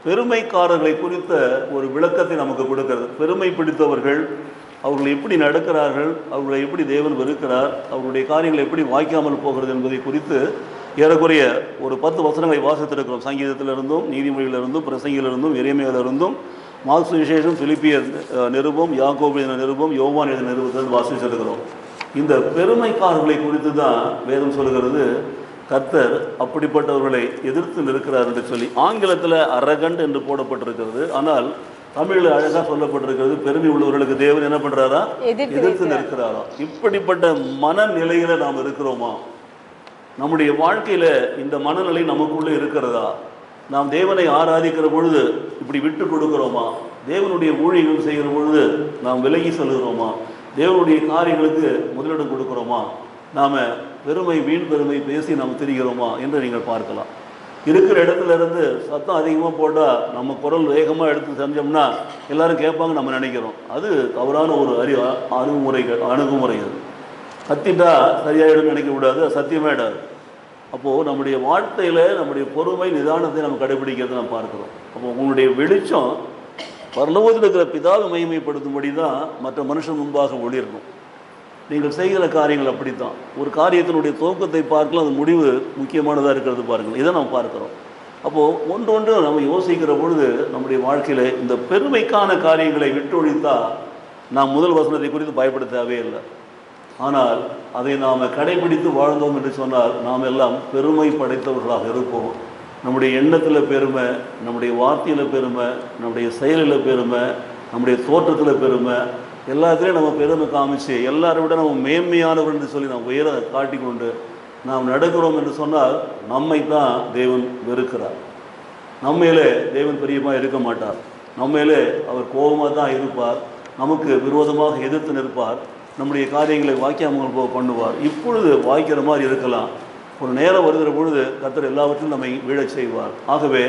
பெருமைக்காரர்களை குறித்த ஒரு விளக்கத்தை நமக்கு கொடுக்கிறது. பெருமை பிடித்தவர்கள் அவர்கள் எப்படி நடக்கிறார்கள், அவர்களை எப்படி தேவன் வெறுக்கிறார், அவர்களுடைய காரியங்கள் எப்படி வாய்க்காமல் போகிறது என்பதை குறித்து ஏறக்குறைய ஒரு 10 வசனங்களை வாசித்திருக்கிறோம். சங்கீதத்திலிருந்தும், நீதிமொழியிலிருந்தும், பிரசங்கிலிருந்தும், எரேமியாவிலிருந்தும், மார்க்ஸ் விசேஷம், பிலிப்பியர் நிருபம், யாக்கோபு எழுதின நிருபம், யோவான் எழுதின நிருபத்தில் வாசித்திருக்கிறோம். இந்த பெருமைக்காரர்களை குறித்து தான் வேதம் சொல்கிறது, கர்த்தர் அப்படிப்பட்டவர்களை எதிர்த்து நிற்கிறார் என்று சொல்லி. ஆங்கிலத்தில் அரகண்ட் என்று போடப்பட்டிருக்கிறது, ஆனால் தமிழில் அழகாக சொல்லப்பட்டிருக்கிறது, பெருமை உள்ளவர்களுக்கு தேவன் என்ன பண்ணுறாரா? எதிர்த்து நிற்கிறாரா. இப்படிப்பட்ட மனநிலையில் நாம் இருக்கிறோமா? நம்முடைய வாழ்க்கையில் இந்த மனநிலை நமக்குள்ளே இருக்கிறதா? நாம் தேவனை ஆராதிக்கிற பொழுது இப்படி விட்டு கொடுக்கிறோமா? தேவனுடைய ஊழியர்கள் செய்கிற பொழுது நாம் விலகி செல்கிறோமா? தேவனுடைய காரியங்களுக்கு முதலிடம் கொடுக்கிறோமா? நாம் பெருமை, வீண் பெருமை பேசி நாம் திரிகிறோமா என்று நீங்கள் பார்க்கலாம். இருக்கிற இடத்துல இருந்து சத்தம் அதிகமாக போட்டால் நம்ம குரல் வேகமாக எடுத்து செஞ்சோம்னா எல்லாரும் கேட்பாங்க நம்ம நினைக்கிறோம். அது தவறான ஒரு அணுகுமுறை. அது கத்திட்டா சரியாயிடும் நினைக்க கூடாது, அது சத்தியமாயிடாது. அப்போது நம்முடைய வாழ்க்கையில் நம்முடைய பொறுமை, நிதானத்தை நம்ம கடைபிடிக்கிறத நம்ம பார்க்குறோம். அப்போ உங்களுடைய வெளிச்சம் பரலோகத்தில் இருக்கிற பிதாவை மகிமைப்படுத்தும்படி தான் மற்ற மனுஷன் முன்பாக ஒளிரணும். நீங்கள் செய்கிற காரியங்கள் அப்படித்தான். ஒரு காரியத்தினுடைய துவக்கத்தை பார்க்கலாம், அது முடிவு முக்கியமானதாக இருக்கிறது பாருங்கள். இதை நம்ம பார்க்குறோம். அப்போது ஒன்றொன்று நம்ம யோசிக்கிற பொழுது நம்முடைய வாழ்க்கையில் இந்த பெருமைக்கான காரியங்களை விட்டொழித்தால் நாம் முதல் வசனத்தை குறித்து பயப்பட தேவையில்லை. ஆனால் அதை நாம் கடைபிடித்து வாழ்ந்தோம் என்று சொன்னால் நாம் எல்லாம் பெருமை படைத்தவர்களாக இருப்போம். நம்முடைய எண்ணத்தில் பெருமை, நம்முடைய வார்த்தையில் பெருமை, நம்முடைய செயலில் பெருமை, நம்முடைய தோற்றத்தில் பெருமை, எல்லாத்துலேயும் நம்ம பெருமை காமிச்சு எல்லாரை விட நம்ம மேன்மையானவர் என்று சொல்லி நம்ம உயர காட்டிக்கொண்டு நாம் நடக்கிறோம் என்று சொன்னால் நம்மை தான் தேவன் வெறுக்கிறார். நம்மையிலே தேவன் பிரியமாக இருக்க மாட்டார். நம்மையிலே அவர் கோபமாக தான் இருப்பார். நமக்கு விரோதமாக எதிர்த்து நிற்பார். நம்முடைய காரியங்களை வாய்க்காமல் போக பண்ணுவார். இப்பொழுது வாய்க்கிற மாதிரி இருக்கலாம், ஒரு நேரம் வருகிற பொழுது கர்த்தர் எல்லாவற்றிலும் நம்மை வீழச் செய்வார். ஆகவே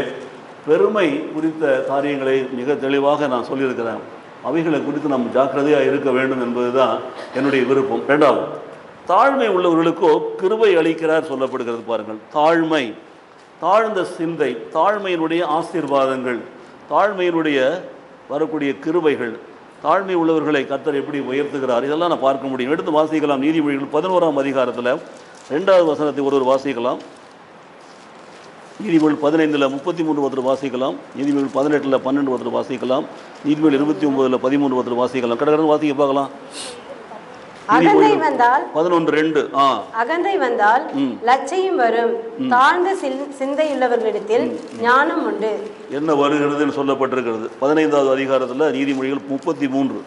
பெருமை குறித்த காரியங்களை மிக தெளிவாக நான் சொல்லியிருக்கிறேன். அவைகளை குறித்து நாம் ஜாக்கிரதையாக இருக்க வேண்டும் என்பது தான் என்னுடைய விருப்பம். ரெண்டாவது, தாழ்மை உள்ளவர்களுக்கோ கிருபை அளிக்கிறார் சொல்லப்படுகிறது பாருங்கள். தாழ்மை, தாழ்ந்த சிந்தை, தாழ்மையினுடைய ஆசீர்வாதங்கள், தாழ்மையினுடைய வரக்கூடிய கிருபைகள், தாழ்மை உள்ளவர்களை கர்த்தர் எப்படி உயர்த்துகிறார், இதெல்லாம் நான் பார்க்க முடியும். எடுத்து வாசிக்கலாம். நீதிமொழிகள் 11ஆம் அதிகாரத்தில் 2வது வசனத்தை ஒருவர் வாசிக்கலாம். நீதிமொழி 15ல் 33 ஒருத்தர் வாசிக்கலாம். நீதிமொழி 18ல் 12 ஒருத்தர் வாசிக்கலாம். நீதிமொழி 29ல் 13 ஒருத்தர் வாசிக்கலாம். கடற்கரை வாசிக்க பார்க்கலாம். அகந்தை வந்தால் 11:2 அகந்தை வந்தால் லட்சியம் வரும், தாழ்ந்த சிந்தையுள்ளவர்களிடத்தில் ஞானம் உண்டு. என்ன வருகிறதுன்னு சொல்லப்பட்டிருக்கிறது 15வது அதிகாரத்தில். நீதிமொழிகள் 33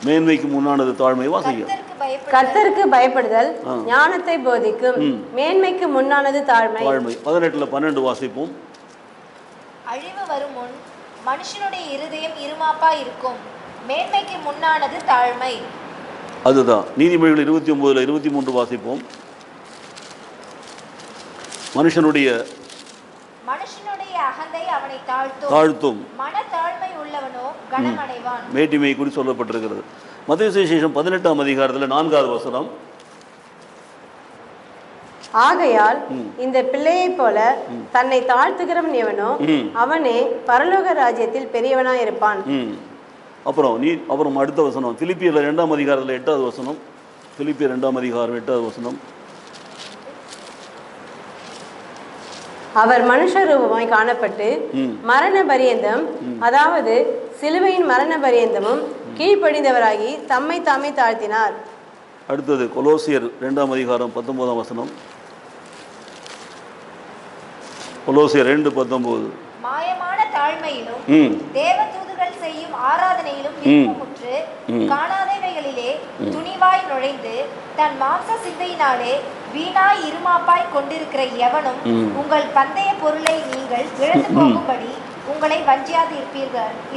மேன்மைக்கு முன்னானது தாழ்மை. வாசிக்க. கர்த்தருக்கு பயப்படுதல் ஞானத்தை போதிக்கும், மேன்மைக்கு முன்னானது தாழ்மை. 18ல் 12 வாசிப்போம். அழிவு வரும் முன் மனுஷனுடைய இருதயம் இருமாப்பா இருக்கும், மேன்மைக்கு முன்னானது தாழ்மை. அதுதான். நீதிமொழிகள் 29ல் 23 வாசிப்போம். மனுஷனுடைய அகந்தை அவனை தாழ்த்தும், மன தாழ்மை உள்ளவனோ கனமடைவான். மேட்டிமை குறித்து சொல்லப்பட்டிருக்கிறது. மத்தேயு சுவிசேஷம் 18ஆம் அதிகாரத்தில் 4வது வசனம். ஆகையால் இந்த பிள்ளையை போல தன்னை தாழ்த்துகிறவன் எவனோ அவனே பரலோக ராஜ்யத்தில் பெரியவனாய் இருப்பான். அப்புறம் அடுத்த வசனம் பிலிப்பியர் 2ஆம் அதிகாரத்தில் 8வது வசனம். பிலிப்பியர் 2ஆம் அதிகாரம் 8வது வசனம். அவர் மனுஷ ரூபமாய் காணப்பட்டு மரண பரியந்தம், அதாவது சிலுவையின் மரண பரியந்தமும் கீழ்ப்படிந்தவராகி தம்மை தாமே தாழ்த்தினார். அடுத்தது கொலோசியர் 2ஆம் அதிகாரம் 19ஆம் வசனம். கொலோசியர் 2:19. மாயமான தாழ்மையிலும் தேவதூதர்கள் செய்யும் ஆராதனையிலும் விருப்பமுற்று காணாதவைகளிலே துணிவாய் நுழைந்து தன் மாம்ச சிந்தையினாலே வீணாய் இருமாப்பாய் கொண்டிருக்கிற எவனும் உங்கள் பந்தய பொருளை நீங்கள் இழந்து போகும்படி உங்களை வஞ்சியாது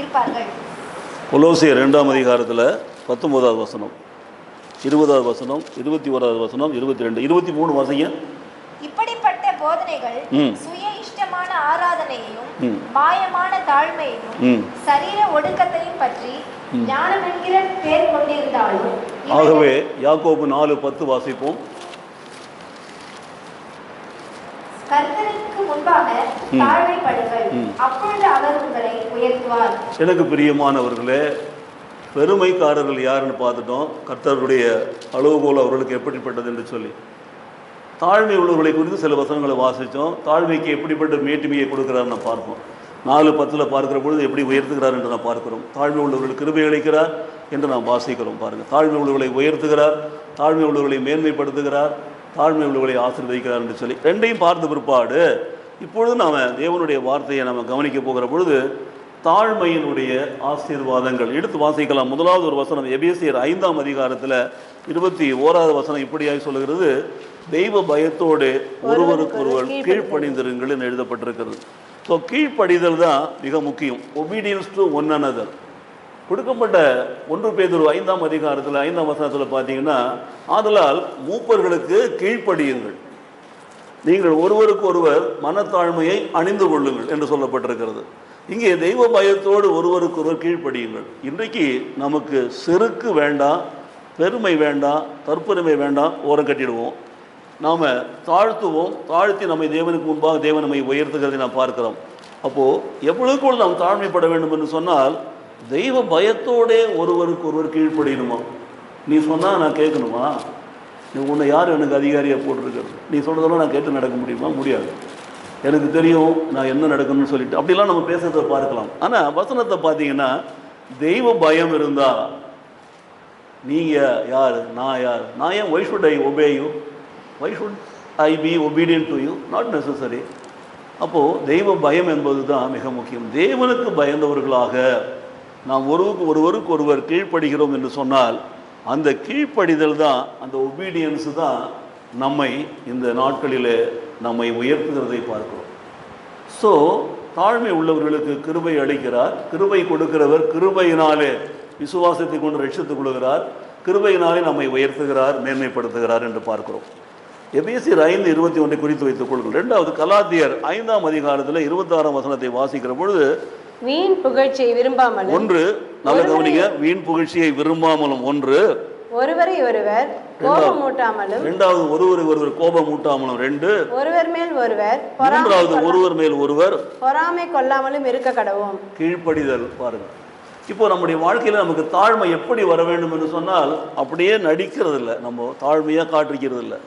இருப்பார்கள். கொலோசியர் 2ஆம் அதிகாரத்தில் 19வது வசனம், 20வது வசனம், 21வது வசனம், 22, 23 வாசிங்க. இப்படிப்பட்ட போதனைகள் சுய மாயமான தாழ்மையையும் சரீர ஒடுக்கத்தையும் பற்றி ஞானம் என்கிற பேர் கொண்டிருந்தாலும் ஆகவே யாக்கோபு 4:10 வாசிப்போம். கர்த்தருக்கு முன்பாக தாழ்மைப்படுங்கள், அப்பொழுது அவர் உங்களை உயர்த்துவார். எனக்கு பிரியமானவர்களே, பெருமைக்காரர்கள் யாருன்னு பார்த்துட்டோம். கர்த்தருடைய அளவுகோல் அவர்களுக்கு எப்படிப்பட்டது என்று சொல்லி தாழ்மை உள்ளவர்களை குறித்து சில வசனங்களை வாசித்தோம். தாழ்மைக்கு எப்படிப்பட்ட மேட்டுமையை கொடுக்கிறார் நான் பார்ப்போம். 4:10 பார்க்கிற பொழுது எப்படி உயர்த்துகிறார் என்று நான் பார்க்கிறோம். தாழ்மை உள்ளவர்கள் கிருபை அளிக்கிறார் என்று நாம் வாசிக்கிறோம். பாருங்கள், தாழ்மை உள்ளவர்களை உயர்த்துகிறார், தாழ்மை உள்ளவர்களை மேன்மைப்படுத்துகிறார், தாழ்மை உள்ளவர்களை ஆசீர்வதிக்கிறார் என்று சொல்லி ரெண்டையும் பார்த்த பிற்பாடு இப்பொழுது நாம் தேவனுடைய வார்த்தையை நாம் கவனிக்க போகிற பொழுது தாழ்மையினுடைய ஆசீர்வாதங்கள் எடுத்து வாசிக்கலாம். முதலாவது ஒரு வசனம் எபேசியர் 5ஆம் அதிகாரத்தில் 21வது வசனம் இப்படியாக சொல்லுகிறது, தெய்வ பயத்தோடு ஒருவருக்கொருவர் கீழ்ப்படிந்திருங்கள் என்று எழுதப்பட்டிருக்கிறது. ஸோ கீழ்ப்படிதல் தான் மிக முக்கியம். ஒபீடியன்ஸ் டு ஒன் அனதர் கொடுக்கப்பட்ட 1 பேதுரு 5ஆம் அதிகாரத்தில் 5ஆம் வசனத்தில் பார்த்தீங்கன்னா, ஆதலால் மூப்பர்களுக்கு கீழ்ப்படியுங்கள், நீங்கள் ஒருவருக்கு ஒருவர் மனத்தாழ்மையை அணிந்து கொள்ளுங்கள் என்று சொல்லப்பட்டிருக்கிறது. இங்கே தெய்வ பயத்தோடு ஒருவருக்கொருவர் கீழ்ப்படியுங்கள். இன்றைக்கு நமக்கு செருக்கு வேண்டாம், பெருமை வேண்டாம், தற்பெருமை வேண்டாம், ஓரம் கட்டிடுவோம். நாம் தாழ்த்துவோம், தாழ்த்தி நம்மை தேவனுக்கு முன்பாக தேவன் நம்மை உயர்த்துகிறதை நாம் பார்க்கிறோம். அப்போது எவ்வளவுக்குள் நாம் தாழ்மைப்பட வேண்டும் என்று சொன்னால் தெய்வ பயத்தோடே ஒருவருக்கு ஒருவர் கீழ்ப்படியணுமா? நீ சொன்னால் நான் கேட்கணுமா? நீ உன்னை யார் எனக்கு அதிகாரியாக போட்டிருக்கிறது? நீ சொல்கிறதெல்லாம் நான் கேட்டு நடக்க முடியுமா? முடியாது. எனக்கு தெரியும் நான் என்ன நடக்கணும்னு சொல்லிட்டு அப்படிலாம் நம்ம பேசுகிறத பார்க்கலாம். ஆனால் வசனத்தை பார்த்தீங்கன்னா தெய்வ பயம் இருந்தால் நீங்கள் யார், நான் யார், நான் ஏன் why should I obey you, why should I P obedient to you, not necessary. அப்போது தெய்வ பயம் என்பது தான் மிக முக்கியம். தேவனுக்கு பயந்தவர்களாக நாம் ஒருவருக்கு ஒருவர் கீழ்ப்படுகிறோம் என்று சொன்னால் அந்த கீழ்ப்படிதல் தான், அந்த ஒபீடியன்ஸு தான் நம்மை இந்த நாட்களிலே நம்மை உயர்த்துகிறதை பார்க்கிறோம். ஸோ தாழ்மை உள்ளவர்களுக்கு கிருபை அளிக்கிறார், கிருபை கொடுக்கிறவர் கிருபையினாலே விசுவாசத்தை கொண்டு ரட்சித்துக் கொள்கிறார், கிருபையினாலே நம்மை உயர்த்துகிறார், மேன்மைப்படுத்துகிறார் என்று பார்க்கிறோம். எபேசியர் 5:21 குறித்து வைத்துக் கொள்ளுங்கள். 2வது கலாத்தியர் 5ஆம் அதிகாரத்தில் 26ஆம் வசனத்தை வாசிக்கிற பொழுது, வீண் புகழ்ச்சியை விரும்பாமலும், ஒன்று நல்ல கவனிங்க, வீண் புகழ்ச்சியை விரும்பாமலும் ஒன்று, ஒருவரை ஒருவர் கோபமூட்டாமலும், 2வது ஒருவரை ஒருவர் கோபமூட்டாமலும் 2, ஒருவர் மேல் ஒருவர் 3வது ஒருவர் மேல் ஒருவர் பொறாமை கொள்ளாமலும் இருக்க கடவோம். கீழ்ப்படிதல். பாருங்க, இப்போ நம்முடைய வாழ்க்கையில் நமக்கு தாழ்மை எப்படி வர வேண்டும் என்று சொன்னால் அப்படியே நடிக்கிறது இல்லை, நம்ம தாழ்மையாக காட்டிக்கிறது இல்லை.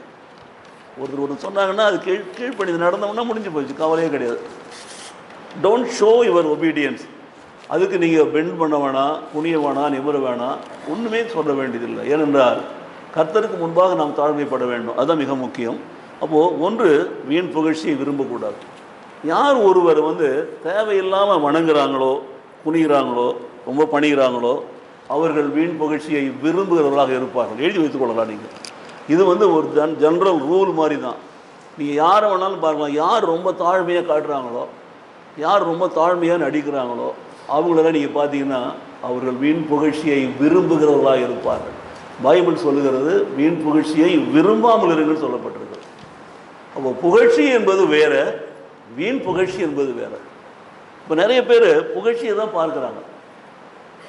ஒருத்தர் சொன்னாங்கன்னா அது கீழ்ப்படிந்து நடந்தோம்னா முடிஞ்சு போச்சு, கவலையே கிடையாது. Don't show your obedience. அதுக்கு நீங்கள் பெண்ட் பண்ண வேணாம், குனிய வேணாம், நிமிர வேணாம், ஒன்றுமே சொல்ல வேண்டியதில்லை. ஏனென்றால் கர்த்தருக்கு முன்பாக நாம் தாழ்மைப்பட வேண்டும், அதுதான் மிக முக்கியம். அப்போது ஒன்று, வீண் புகழ்ச்சியை விரும்பக்கூடாது. யார் ஒருவர் தேவையில்லாமல் வணங்குறாங்களோ, குனிகிறாங்களோ, ரொம்ப பணிகிறாங்களோ அவர்கள் வீண் புகழ்ச்சியை விரும்புகிறவர்களாக இருப்பார்கள். எழுதி வைத்துக் கொள்ளலாம். நீங்கள் இது ஒரு ஜென்ரல் ரூல் மாதிரி தான். நீங்கள் யாரை வேணாலும் பாருங்கள், யார் ரொம்ப தாழ்மையாக காட்டுறாங்களோ, யார் ரொம்ப தாழ்மையாக நடிக்கிறாங்களோ அவங்களெல்லாம் நீங்கள் பார்த்தீங்கன்னா அவர்கள் வீண் புகழ்ச்சியை விரும்புகிறவர்களாக இருப்பார்கள். பைபிள் சொல்லுகிறது வீண் புகழ்ச்சியை விரும்பாமல் இருங்கன்னு சொல்லப்பட்டிருக்கிறது. அப்போ புகழ்ச்சி என்பது வேறு, வீண் புகழ்ச்சி என்பது வேறு. இப்போ நிறைய பேர் புகழ்ச்சியை தான் பார்க்குறாங்க.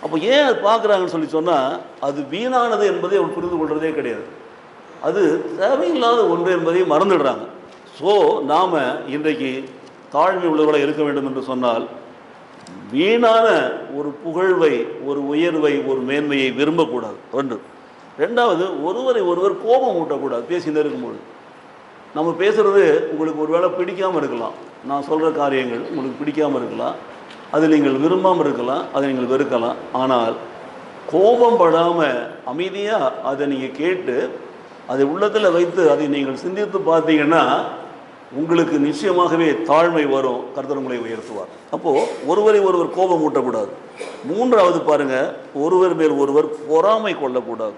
அப்போ ஏன் அது பார்க்குறாங்கன்னு சொல்லி சொன்னால் அது வீணானது என்பதை அவர் புரிந்து கொள்வதே கிடையாது. அது தேவையில்லாத ஒன்று என்பதை மறந்துடுறாங்க. ஸோ நாம் இன்றைக்கு தாழ்மை உள்ளவர்களாக இருக்க வேண்டும் என்று சொன்னால் வீணான ஒரு புகழ்வை, ஒரு உயர்வை, ஒரு மேன்மையை விரும்பக்கூடாது. ஒன்று. 2வது, ஒருவரை ஒருவர் கோபம் ஊட்டக்கூடாது. பேசின்னு இருக்கும்போது நம்ம பேசுகிறது உங்களுக்கு ஒரு வேளை பிடிக்காமல் இருக்கலாம், நான் சொல்கிற காரியங்கள் உங்களுக்கு பிடிக்காமல் இருக்கலாம், அது நீங்கள் விரும்பாமல் இருக்கலாம், அதை நீங்கள் வெறுக்கலாம். ஆனால் கோபம் படாமல் அமைதியாக அதை நீங்கள் கேட்டு அதை உள்ளத்தில் வைத்து அதை நீங்கள் சிந்தித்து பார்த்தீங்கன்னா உங்களுக்கு நிச்சயமாகவே தாழ்மை வரும், கர்த்தர் உங்களை உயர்த்துவார். அப்போது ஒருவரை ஒருவர் கோபம் ஊட்டக்கூடாது. 3வது பாருங்கள், ஒருவர் மேல் ஒருவர் பொறாமை கொள்ளக்கூடாது.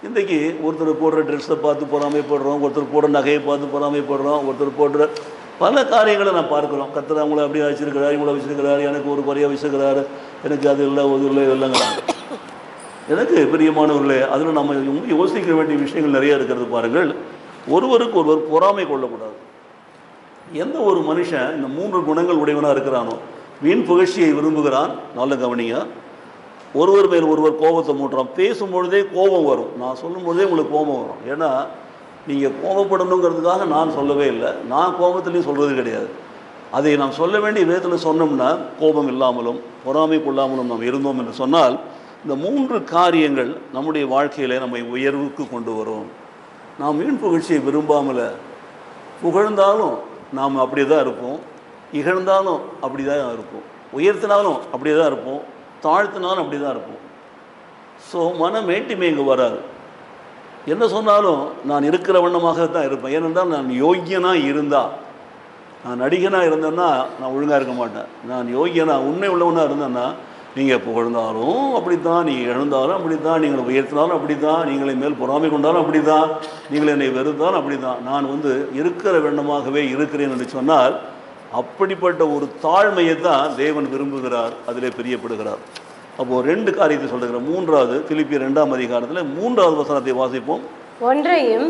இன்றைக்கி ஒருத்தர் போடுற ட்ரெஸ்ஸை பார்த்து பொறாமைப்படுறோம், ஒருத்தர் போடுற நகையை பார்த்து பொறாமைப்படுறோம், ஒருத்தர் போடுற பல காரியங்களை நான் பார்க்குறோம். கர்த்தர் அவங்கள அப்படியே வச்சுருக்கிறார், இவங்கள வச்சுருக்கிறார், எனக்கு ஒரு குறையாக வச்சுருக்கிறாரு, எனக்கு அது இல்லை, அது இல்லை, இல்லைங்கிறாங்க. எனக்கு பிரியமானவர்களே, அதில் நம்ம யோசிக்க வேண்டிய விஷயங்கள் நிறைய இருக்கிறது. பாருங்கள், ஒருவருக்கு ஒருவர் பொறாமை கொள்ளக்கூடாது. எந்த ஒரு மனுஷன் இந்த 3 குணங்கள் உடையவனாக இருக்கிறானோ, வீண் புகழ்ச்சியை விரும்புகிறான், நல்ல கவனியா, ஒருவர் மேல் ஒருவர் கோபத்தை மூட்டுறான். பேசும்பொழுதே கோபம் வரும். நான் சொல்லும் பொழுதே உங்களுக்கு கோபம் வரும். ஏன்னா நீங்கள் கோபப்படணுங்கிறதுக்காக நான் சொல்லவே இல்லை, நான் கோபத்துலேயும் சொல்கிறது கிடையாது. அதை நாம் சொல்ல வேண்டிய விதத்தில் சொன்னோம்னா கோபம் இல்லாமலும் பொறாமை கொள்ளாமலும் நாம் இருந்தோம் என்று சொன்னால், இந்த 3 காரியங்கள் நம்முடைய வாழ்க்கையில் நம்மை உயர்வுக்கு கொண்டு வரும். நாம் வீண் புகழ்ச்சியை விரும்பாமல், புகழ்ந்தாலும் நாம் அப்படியே தான் இருப்போம், இகழ்ந்தாலும் அப்படி தான் இருப்போம், உயர்த்தினாலும் அப்படியே தான் இருப்போம், தாழ்த்தினாலும் அப்படி தான் இருப்போம். ஸோ மன மேட்டிமை இங்கே வராது. என்ன சொன்னாலும் நான் இருக்கிற வண்ணமாக தான் இருப்பேன். ஏனென்றால் நான் யோக்கியனாக இருந்தால், நான் நடிகனாக இருந்தேன்னா நான் ஒழுங்காக இருக்க மாட்டேன். நான் யோகியனாக உண்மை உள்ளவனாக இருந்தேன்னா, நீங்கள் புகழ்ந்தாலும் அப்படி தான், நீங்கள் எழுந்தாலும் அப்படி தான், நீங்கள் உயர்த்தினாலும் அப்படி தான், நீங்களை மேல் பொறாமை கொண்டாலும் அப்படி தான், நீங்கள் என்னை வெறுத்தாலும் அப்படி தான், நான் இருக்கிற வண்ணமாகவே இருக்கிறேன் என்று சொன்னால், அப்படிப்பட்ட ஒரு தாழ்மையை தான் தேவன் விரும்புகிறார், அதிலே பிரியப்படுகிறார். அப்போது 2 காரியத்தை சொல்லுகிறேன். 3வது பிலிப்பியர் 2ஆம் அதிகாரத்தில் 3வது வசனத்தை வாசிப்போம். ஒன்றையும்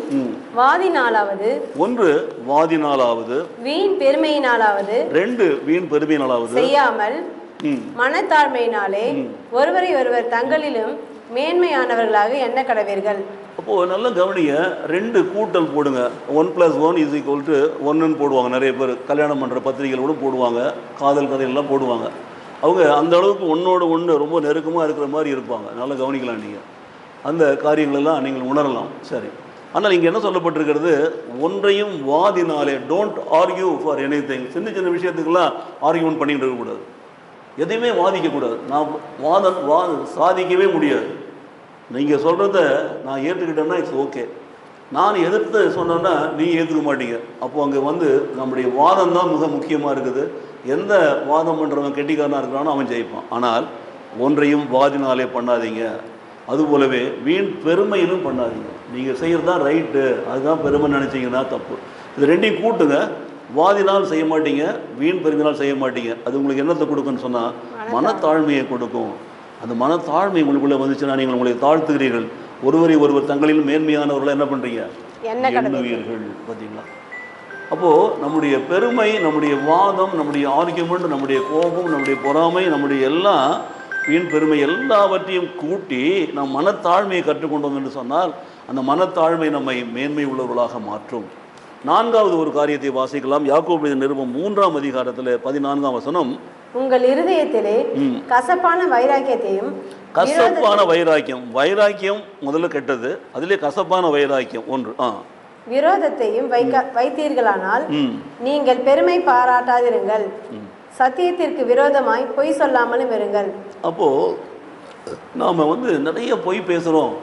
வாதினாலாவது, 1 வாதினாலாவது, வீண் பெருமையினாலாவது, 2 வீண் பெருமையினாலாவது செய்யாமல் மனத்தாழ்மையினாலே ஒருவரை ஒருவர் தங்களிலும் மேன்மையானவர்களாக எண்ண கடவீர்கள். அப்போது நல்ல கவனிய, 2 கூட்டல் போடுங்க. 1+1 = 1ன்னு போடுவாங்க. நிறைய பேர் கல்யாணம் பண்ணுற பத்திரிகைகளோடு போடுவாங்க, காதல் கதையெல்லாம் போடுவாங்க. அவங்க அந்த அளவுக்கு ஒன்றோடு ஒன்று ரொம்ப நெருக்கமாக இருக்கிற மாதிரி இருப்பாங்க. நல்லா கவனிக்கலாம், நீங்கள் அந்த காரியங்களெல்லாம் நீங்கள் உணரலாம். சரி, ஆனால் இங்கே என்ன சொல்லப்பட்டிருக்கிறது, ஒன்றையும் வாதினாலே, don't argue for anything. சின்ன சின்ன விஷயத்துக்கெல்லாம் ஆர்கியூமெண்ட் பண்ணிகிட்டு இருக்கக்கூடாது, எதையுமே வாதிக்கக்கூடாது. நான் சாதிக்கவே முடியாது. நீங்கள் சொல்கிறத நான் ஏற்றுக்கிட்டேன்னா இட்ஸ் ஓகே, நான் எதிர்த்து சொன்னேன்னா நீங்கள் ஏற்றுக்க மாட்டீங்க. அப்போது அங்கே நம்முடைய வாதம் தான் மிக முக்கியமாக இருக்குது. எந்த வாதம் பண்ணுறவன் கெட்டிக்காரனாக இருக்கிறானோ அவன் ஜெயிப்பான். ஆனால் ஒன்றையும் வாதினாலே பண்ணாதீங்க, அதுபோலவே வீண் பெருமையிலும் பண்ணாதீங்க. நீங்கள் செய்கிறது தான் ரைட்டு, அதுதான் பெருமை நினச்சிங்கன்னா தப்பு. இது 2ஐயும் கூட்டுங்க. வாதினால் செய்ய மாட்டீங்க, வீண் பெருமையினால் செய்ய மாட்டீங்க. அது உங்களுக்கு என்னத்தை கொடுக்குன்னு சொன்னால் மனத்தாழ்மையை கொடுக்கும். அந்த மனத்தாழ்மை உங்களுக்குள்ளே வந்துச்சுன்னா நீங்கள் உங்களை தாழ்த்துகிறீர்கள். ஒருவரை ஒருவர் தங்களில் மேன்மையானவர்களை என்ன பண்ணுறீங்க, எண்ணுவீர்கள். பார்த்தீங்களா? அப்போது நம்முடைய பெருமை, நம்முடைய வாதம், நம்முடைய ஆர்கியூமெண்ட், நம்முடைய கோபம், நம்முடைய பொறாமை, நம்முடைய எல்லாம் வீண் பெருமை எல்லாவற்றையும் கூட்டி நாம் மனத்தாழ்மையை கற்றுக்கொண்டோம் என்று சொன்னால், அந்த மனத்தாழ்மை நம்மை மேன்மை உள்ளவர்களாக மாற்றும். 4வது ஒரு காரியத்தை வாசிக்கலாம். யாக்கோபு நிருபம் 3ஆம் அதிகாரத்தில் 14ஆம் வசனம். உங்கள் இருதயத்திலே கசப்பான வைராக்கியத்தையும், கசப்பான வைராக்கியம், வைராக்கியம் முதல்ல கெட்டது, அதிலே கசப்பான வைராக்கியம் ஒன்று, விரோதத்தையும் வைத்தீர்களானால் நீங்கள் பெருமை பாராட்டாதிருங்கள், சத்தியத்திற்கு விரோதமாய் பொய் சொல்லாமலும் இருங்கள். அப்போது நாம் நிறைய பொய் பேசுகிறோம்,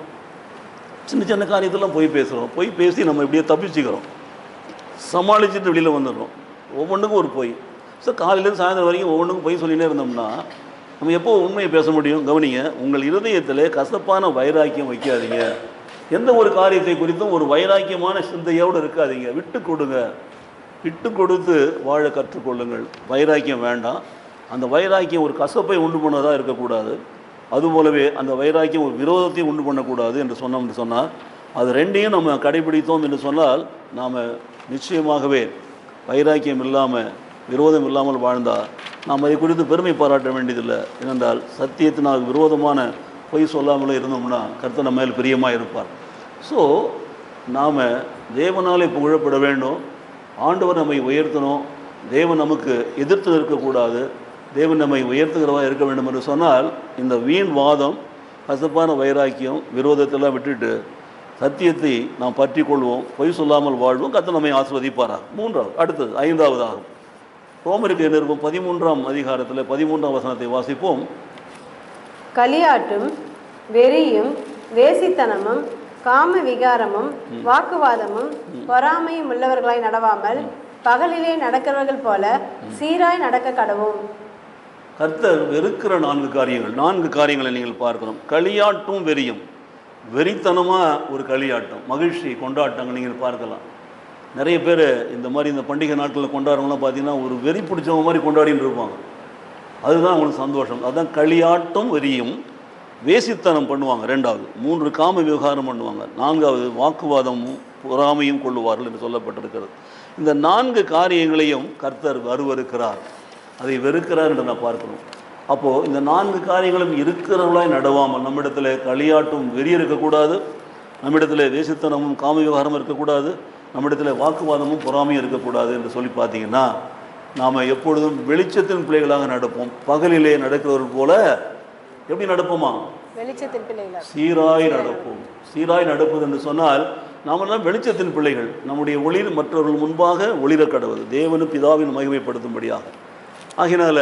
சின்ன சின்ன காரியத்தெல்லாம் பொய் பேசுகிறோம். பொய் பேசி நம்ம இப்படியே தப்பிச்சுக்கிறோம், சமாளிச்சுட்டு வெளியில் வந்துடுறோம். ஒவ்வொன்றுக்கும் ஒரு பொய். ஸோ காலையிலேருந்து சாயந்தரம் வரைக்கும் ஒவ்வொன்றுக்கும் பொய் சொல்லிகிட்டே இருந்தோம்னா நம்ம எப்போ உண்மையை பேச முடியும்? கவனிங்க, உங்கள் இருதயத்தில் கசப்பான வைராக்கியம் வைக்காதீங்க. எந்த ஒரு காரியத்தை குறித்தும் ஒரு வைராக்கியமான சிந்தையோடு இருக்காதீங்க. விட்டு கொடுங்க, விட்டு கொடுத்து வாழ கற்றுக்கொள்ளுங்கள். வைராக்கியம் வேண்டாம். அந்த வைராக்கியம் ஒரு கசப்பை உண்டு பண்ணதாக இருக்கக்கூடாது. அதுபோலவே அந்த வைராக்கியம் ஒரு விரோதத்தையும் உண்டு பண்ணக்கூடாது என்று சொன்னோம்னு சொன்னால், அது 2ஐயும் நம்ம கடைபிடித்தோம் என்று சொன்னால் நாம் நிச்சயமாகவே வைராக்கியம் இல்லாமல், விரோதம் இல்லாமல் வாழ்ந்தால் நாம் அதை குறித்து பெருமை பாராட்ட வேண்டியதில்லை. ஏனென்றால் சத்தியத்தினால் விரோதமான பொய் சொல்லாமலே இருந்தோம்னா கர்த்தர் நம்ம மேல் பிரியமாக இருப்பார். ஸோ நாம் தேவனாலே புகழப்பட வேண்டும், ஆண்டவர் நம்மை உயர்த்தணும், தேவன் நமக்கு எதிர்த்து இருக்கக்கூடாது, தேவன் நம்மை உயர்த்துகிறவா இருக்க வேண்டும் என்று சொன்னால், இந்த வீண் வாதம், கசப்பான வைராக்கியம், விரோதத்தெல்லாம் விட்டுட்டு சத்தியத்தை நாம் பற்றி கொள்வோம், பொய் சொல்லாமல் வாழ்வோம். கர்த்தர் நம்மை ஆசீர்வதிப்பாராக. 3வது, அடுத்தது 5வதாகும். ரோமருக்கு நிருபம் 13ஆம் அதிகாரத்தில் 13ஆம் வசனத்தை வாசிப்போம். களியாட்டும் வெறியும் வேசித்தனமும் காம விகாரமும் வாக்குவாதமும் பொறாமையும் உள்ளவர்களாய் நடவாமல் பகலிலே நடக்கிறவர்கள் போல சீராய் நடக்க கடவும். கர்த்தர் வெறுக்கிற 4 காரியங்கள், 4 காரியங்களை நீங்கள் பார்க்கணும். களியாட்டும் வெறியும், வெறித்தனமாக ஒரு களியாட்டம், மகிழ்ச்சி கொண்டாட்டங்கள் நீங்கள் பார்க்கலாம். நிறைய பேர் இந்த மாதிரி இந்த பண்டிகை நாட்களில் கொண்டாடுறவங்களாம் பார்த்தீங்கன்னா ஒரு வெறி பிடிச்சவங்க மாதிரி கொண்டாடின்னு இருப்பாங்க. அதுதான் அவங்களுக்கு சந்தோஷம். அதுதான் களியாட்டும் வெறியும். வேசித்தனம் பண்ணுவாங்க 2வது. 3 காம விவகாரம் பண்ணுவாங்க. 4வது வாக்குவாதமும் பொறாமையும் கொள்ளுவார்கள் என்று சொல்லப்பட்டிருக்கிறது. இந்த 4 காரியங்களையும் கர்த்தர் அருவருக்கிறார், அதை வெறுக்கிறார் என்று நான் பார்க்கணும். அப்போது இந்த 4 காரியங்களும் இருக்கிறவர்களாய் நடவாமல், நம்மிடத்தில் களியாட்டும் வெறி இருக்கக்கூடாது, நம்மிடத்தில் வேசித்தனமும் காம விவகாரமும் இருக்கக்கூடாது, நம்மிடத்தில் வாக்குவாதமும் பொறாமையும் இருக்கக்கூடாது என்று சொல்லி பார்த்தீங்கன்னா, நாம் எப்பொழுதும் வெளிச்சத்தின் பிள்ளைகளாக நடப்போம். பகலிலே நடக்கிறவர்கள் போல எப்படி நடப்போமா? வெளிச்சத்தின் பிள்ளைகள். சீராய் நடப்போம். சீராய் நடப்பது என்று சொன்னால் நாமெல்லாம் வெளிச்சத்தின் பிள்ளைகள். நம்முடைய ஒளிர் மற்றவர்கள் முன்பாக ஒளிர கடவுது, தேவனு பிதாவின் மகிமைப்படுத்தும்படியாக. ஆகினால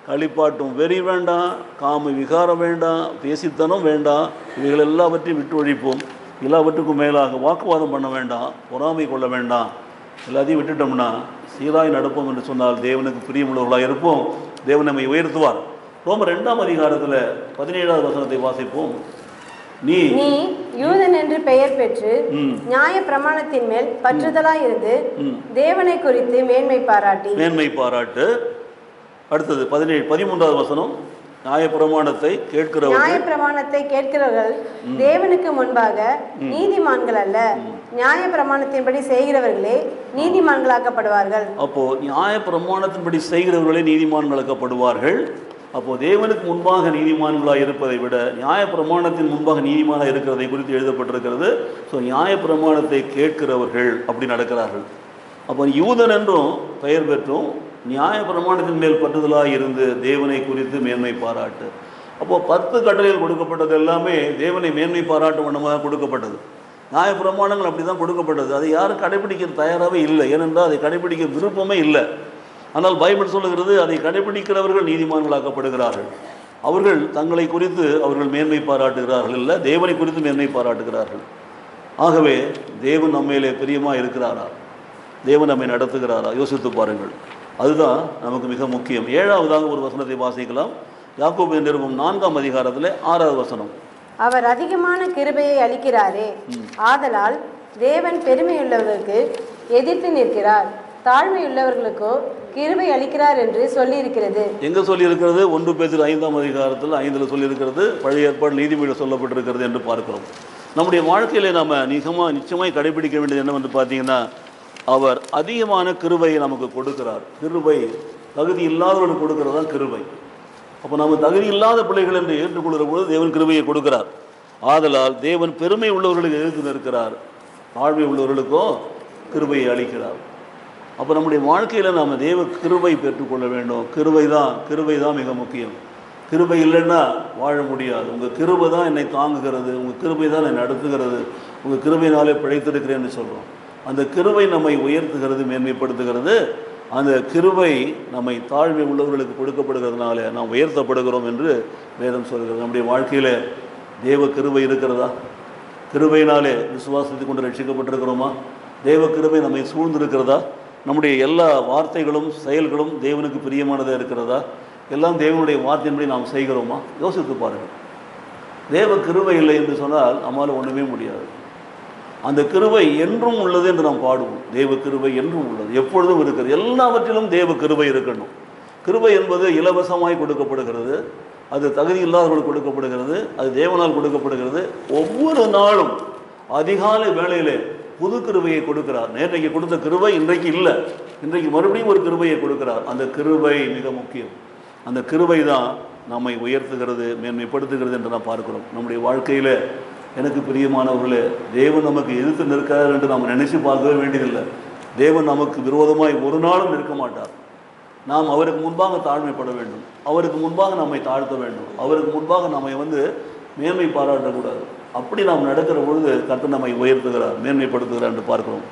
களிப்பாட்டும் வெறி வேண்டாம், காம விகாரம் வேண்டாம், பேசித்தனம் வேண்டாம், இவைகள் எல்லாவற்றையும் விட்டு ஒழிப்போம். எல்லாவற்றுக்கும் மேலாக வாக்குவாதம் பண்ண வேண்டாம், பொறாமை கொள்ள வேண்டாம். எல்லாத்தையும் விட்டுட்டோம்னா சீராய் நடப்போம் என்று சொன்னால் தேவனுக்கு பிரியமுள்ளவர்களாக இருப்போம். தேவன் நம்மை உயர்த்துவார். ரோமர் 2ஆம் அதிகாரத்தில் 17வது வசனத்தை வாசிப்போம். நீ யூதன் என்று பெயர் பெற்று நியாய பிரமாணத்தின் மேல் பற்றுதலாய் இருந்து தேவனை குறித்து மேன்மை பாராட்டு. அடுத்தது 13வது வசனம். நியாயப்பிரமாணத்தை கேட்கிறவர்கள் தேவனுக்கு முன்பாக நீதிமான்கள் அல்ல, நியாயப்பிரமாணத்தின்படி செய்கிறவர்களே நீதிமான்களாக்கப்படுவார்கள். அப்போ நியாயப்பிரமாணத்தின்படி செய்கிறவர்களே நீதிமான்களாக்கப்படுவார்கள். அப்போ தேவனுக்கு முன்பாக நீதிமான்களாக இருப்பதை விட நியாயப்பிரமாணத்தின் முன்பாக நீதிமானாக இருக்கிறதை குறித்து எழுதப்பட்டிருக்கிறது. ஸோ நியாயப்பிரமாணத்தை கேட்கிறவர்கள் அப்படி நடக்கிறார்கள். அப்போ யூதன் என்றும் பெயர் பெற்றும் நியாயப்பிரமாணத்தின் மேல் பற்றுதலாக இருந்து தேவனை குறித்து மேன்மை பாராட்டு. அப்போது 10 கட்டளைகள் கொடுக்கப்பட்டது எல்லாமே தேவனை மேன்மை பாராட்டும் வண்ணமாக கொடுக்கப்பட்டது. நியாயப்பிரமாணங்கள் அப்படி தான் கொடுக்கப்பட்டது. அதை யாரும் கடைபிடிக்க தயாராகவே இல்லை, ஏனென்றால் அதை கடைபிடிக்க விருப்பமே இல்லை. ஆனால் பைபிள் சொல்லுகிறது, அதை கடைபிடிக்கிறவர்கள் நீதிமான்களாக்கப்படுகிறார்கள். அவர்கள் தங்களை குறித்து அவர்கள் மேன்மை பாராட்டுகிறார்கள், இல்லை தேவனை குறித்து மேன்மை பாராட்டுகிறார்கள். ஆகவே தேவன் நம்மையிலே பிரியமாக இருக்கிறாரா? தேவன் நம்மை நடத்துகிறாரா? யோசித்து பாருங்கள். அதுதான் நமக்கு மிக முக்கியம். 7வதாக ஒரு வசனத்தை வாசிக்கலாம். யாக்கோபு நிருபம் 4ஆம் அதிகாரத்தில் 6வது வசனம். அவர் அதிகமான கிருபையை அளிக்கிறாரே, ஆதலால் தேவன் பெருமையுள்ளவர்களுக்கு எதிர்த்து நிற்கிறார், தாழ்மையுள்ளவர்களுக்கோ கிருபை அளிக்கிறார் என்று சொல்லி இருக்கிறது. எங்க சொல்லி இருக்கிறது? 1 பேதுரு 5ஆம் அதிகாரத்தில் 5 சொல்லி இருக்கிறது. பழைய ஏற்பாடு நீதிமொழியில் சொல்லப்பட்டிருக்கிறது என்று பார்க்கிறோம். நம்முடைய வாழ்க்கையில நாம் நிச்சயமாய் கடைபிடிக்க வேண்டியது என்னவென்று பார்த்தீங்கன்னா, அவர் அதிகமான கிருபையை நமக்கு கொடுக்கிறார். கிருபை தகுதி இல்லாதவர்களுக்கு கொடுக்கிறது தான் கிருபை. அப்போ நம்ம தகுதி இல்லாத பிள்ளைகள் என்று ஏற்றுக்கொள்கிற பொழுது தேவன் கிருபையை கொடுக்கிறார். ஆதலால் தேவன் பெருமை உள்ளவர்களுக்கு எதிர்த்து நிற்கிறார், தாழ்மை உள்ளவர்களுக்கோ கிருபையை அளிக்கிறார். அப்போ நம்முடைய வாழ்க்கையில் நாம் தேவ கிருபை பெற்றுக்கொள்ள வேண்டும். கிருபை தான் மிக முக்கியம். கிருபை இல்லைன்னா வாழ முடியாது. உங்கள் கிருபை தான் என்னை தாங்குகிறது, உங்கள் கிருபை தான் என்னை நடத்துகிறது, உங்கள் கிருபையினாலே பிழைத்திருக்கிறேன்னு சொல்கிறோம். அந்த கிருபை நம்மை உயர்த்துகிறது, மேன்மைப்படுத்துகிறது. அந்த கிருபை நம்மை தாழ்மை உள்ளவர்களுக்கு கொடுக்கப்படுகிறதுனால நாம் உயர்த்தப்படுகிறோம் என்று வேதம் சொல்கிறது. நம்முடைய வாழ்க்கையில் தேவ கிருபை இருக்கிறதா? கிருபையினாலே விசுவாசத்தை கொண்டு ரட்சிக்கப்பட்டிருக்கிறோமா? தேவ கிருபை நம்மை சூழ்ந்திருக்கிறதா? நம்முடைய எல்லா வார்த்தைகளும் செயல்களும் தேவனுக்கு பிரியமானதாக இருக்கிறதா? எல்லாம் தேவனுடைய வார்த்தையின்படி நாம் செய்கிறோமா? யோசித்து பாருங்கள். தேவ கிருபை இல்லை என்று சொன்னால் நம்மால் ஒன்றுமே முடியாது. அந்த கிருபை என்றும் உள்ளது என்று நாம் பாடுவோம். தேவ கிருபை என்றும் உள்ளது, எப்பொழுதும் இருக்கிறது. எல்லாவற்றிலும் தேவ கிருபை இருக்கணும். கிருபை என்பது இலவசமாய் கொடுக்கப்படுகிறது, அது தகுதி இல்லாதவர்களுக்கு கொடுக்கப்படுகிறது, அது தேவனால் கொடுக்கப்படுகிறது. ஒவ்வொரு நாளும் அதிகாலை வேளையிலே புது கிருபையை கொடுக்கிறார். நேற்றைக்கு கொடுத்த கிருபை இன்றைக்கு இல்லை, இன்றைக்கு மறுபடியும் ஒரு கிருபையை கொடுக்கிறார். அந்த கிருபை மிக முக்கியம். அந்த கிருபை தான் நம்மை உயர்த்துகிறது, மேன்மைப்படுத்துகிறது என்று நாம் பார்க்கிறோம். நம்முடைய வாழ்க்கையில் எனக்கு பிரியமானவர்களே, தேவன் நமக்கு எதிர்த்து நிற்கிறார் என்று நாம் நினைச்சு பார்க்கவே வேண்டியதில்லை. தேவன் நமக்கு விரோதமாய் ஒரு நாளும் நிற்க மாட்டார். நாம் அவருக்கு முன்பாக தாழ்மைப்பட வேண்டும், அவருக்கு முன்பாக நம்மை தாழ்த்த வேண்டும், அவருக்கு முன்பாக நம்மை மேன்மை பாராட்டக்கூடாது. அப்படி நாம் நடக்கிற பொழுது கர்த்தர் நம்மை உயர்த்துகிறார், மேன்மைப்படுத்துகிறார் என்று பார்க்கிறோம்.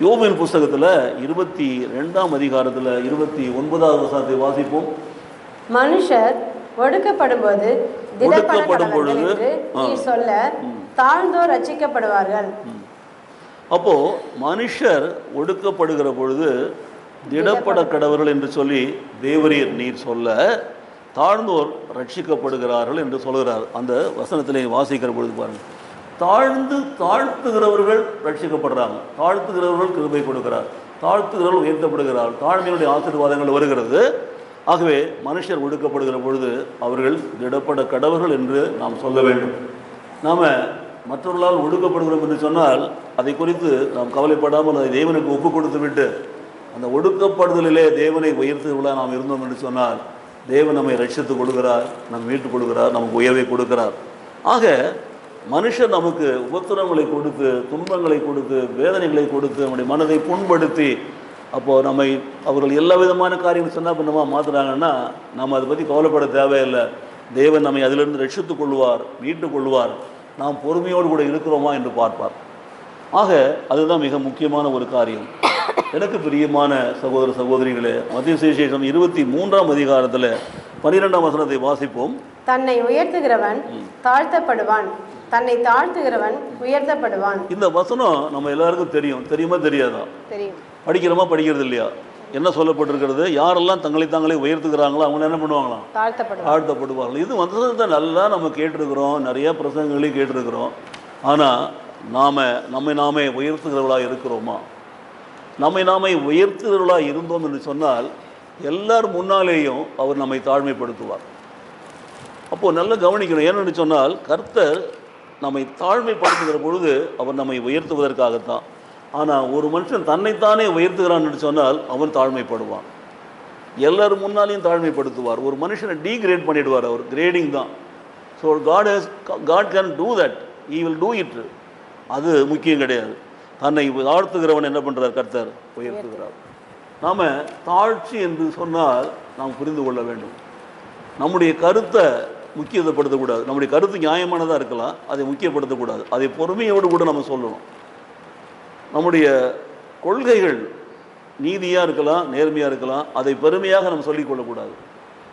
யோபின் புஸ்தகத்தில் 22ஆம் அதிகாரத்தில் 29வது வசனத்தை வாசிப்போம். மனுஷர் ஒடுக்கப்படும் பொழுது சொல்ல தாழ்ந்தோர் ரட்சிக்கப்படுவார்கள். அப்போ மனுஷர் ஒடுக்கப்படுகிற பொழுது திடப்பட கடவர்கள் என்று சொல்லி தேவரீர் நீர் சொல்ல தாழ்ந்தோர் ரட்சிக்கப்படுகிறார்கள் என்று சொல்கிறார். அந்த வசனத்திலே வாசிக்கிற பொழுது பாருங்கள், தாழ்த்துகிறவர்கள் ரட்சிக்கப்படுறாங்க, தாழ்த்துகிறவர்கள் கிருபை கொடுக்கிறார், தாழ்த்துகிறவர்கள் உயர்த்தப்படுகிறார், தாழ்மையுடைய ஆசீர்வாதங்கள் வருகிறது. ஆகவே மனுஷர் ஒடுக்கப்படுகிற பொழுது அவர்கள் திடப்பட கடவர்கள் என்று நாம் சொல்ல வேண்டும். நாம் மற்றவர்களால் ஒடுக்கப்படுகிறோம் என்று சொன்னால் அதை குறித்து நாம் கவலைப்படாமல் அதை தேவனுக்கு ஒப்பு கொடுத்து விட்டு அந்த ஒடுக்கப்படுதலிலே தேவனை உயர்த்துவர்களாக நாம் இருந்தோம் என்று சொன்னால் தேவன் நம்மை ரட்சித்துக் கொடுக்கிறார், நம்ம மீட்டுக் கொடுக்கிறார், நமக்கு உயர்வை கொடுக்கிறார். ஆக மனுஷன் நமக்கு உபத்திரங்களை கொடுத்து, துன்பங்களை கொடுத்து, வேதனைகளை கொடுத்து, நம்முடைய மனதை புண்படுத்தி, அப்போது நம்மை அவர்கள் எல்லா விதமான காரியங்கள் சொன்னால் பண்ணமா மாற்றுறாங்கன்னா நம்ம அதை பற்றி கவலைப்பட தேவையில்லை. தேவன் நம்மை அதிலிருந்து ரட்சித்துக் கொள்வார், மீட்டுக் கொள்வார். நாம் பொறுமையோடு கூட இருக்கிறோமா என்று பார்ப்பார். ஆக அதுதான் மிக முக்கியமான ஒரு காரியம். எனக்கு பிரியமான சகோதர சகோதரிகளே, மத்திய சுவிசேஷம் 23ஆம் அதிகாரத்தில் 12ஆம் வசனத்தை வாசிப்போம். தன்னை உயர்த்துகிறவன் தாழ்த்தப்படுவான், தன்னை தாழ்த்துகிறவன் உயர்த்தப்படுவான். இந்த வசனம் நம்ம எல்லாருக்கும் தெரியும். தெரியுமா தெரியாதா? தெரியும். படிக்கிறோமா படிக்கிறது இல்லையா? என்ன சொல்லப்பட்டிருக்கிறது? யாரெல்லாம் தங்களை தாங்களே உயர்த்துக்கிறாங்களோ அவங்க என்ன பண்ணுவாங்களாம்? தாழ்த்தப்படுவார்கள். இது வசனத்தை நல்லா நம்ம கேட்டிருக்கிறோம், நிறைய பிரசங்கங்களையும் கேட்டிருக்கிறோம். ஆனால் நம்மை நாமே உயர்த்துகிறவர்களாக இருக்கிறோமா? நம்மை நாமே உயர்த்துகிறவர்களாக இருந்தோம் என்று சொன்னால் எல்லார் முன்னாலேயும் அவர் நம்மை தாழ்மைப்படுத்துவார். அப்போது நல்லா கவனிக்கணும். ஏன்னு சொன்னால் கர்த்தர் நம்மை தாழ்மைப்படுத்துகிற பொழுது அவர் நம்மை உயர்த்துவதற்காகத்தான். ஆனால் ஒரு மனுஷன் தன்னைத்தானே உயர்த்துகிறான் என்று சொன்னால் அவன் தாழ்மைப்படுவான். எல்லாரும் முன்னாலேயும் தாழ்மைப்படுத்துவார். ஒரு மனுஷனை டீக்ரேட் பண்ணிடுவார். அவர் கிரேடிங் தான். So God can do that, he will do it. அது முக்கியம் கிடையாது. தன்னை தாழ்த்துகிறவன் என்ன பண்ணுறார்? கர்த்தர் உயர்த்துகிறார். நாம் தாழ்ச்சி என்று சொன்னால் நாம் புரிந்து கொள்ள வேண்டும். நம்முடைய கருத்தை முக்கியப்படுத்தக்கூடாது. நம்முடைய கருத்து நியாயமானதாக இருக்கலாம், அதை முக்கியப்படுத்தக்கூடாது. அதை பொறுமையோடு கூட நம்ம சொல்லணும். நம்முடைய கொள்கைகள் நீதியாக இருக்கலாம், நேர்மையாக இருக்கலாம், அதை பெருமையாக நம்ம சொல்லிக்கொள்ளக்கூடாது.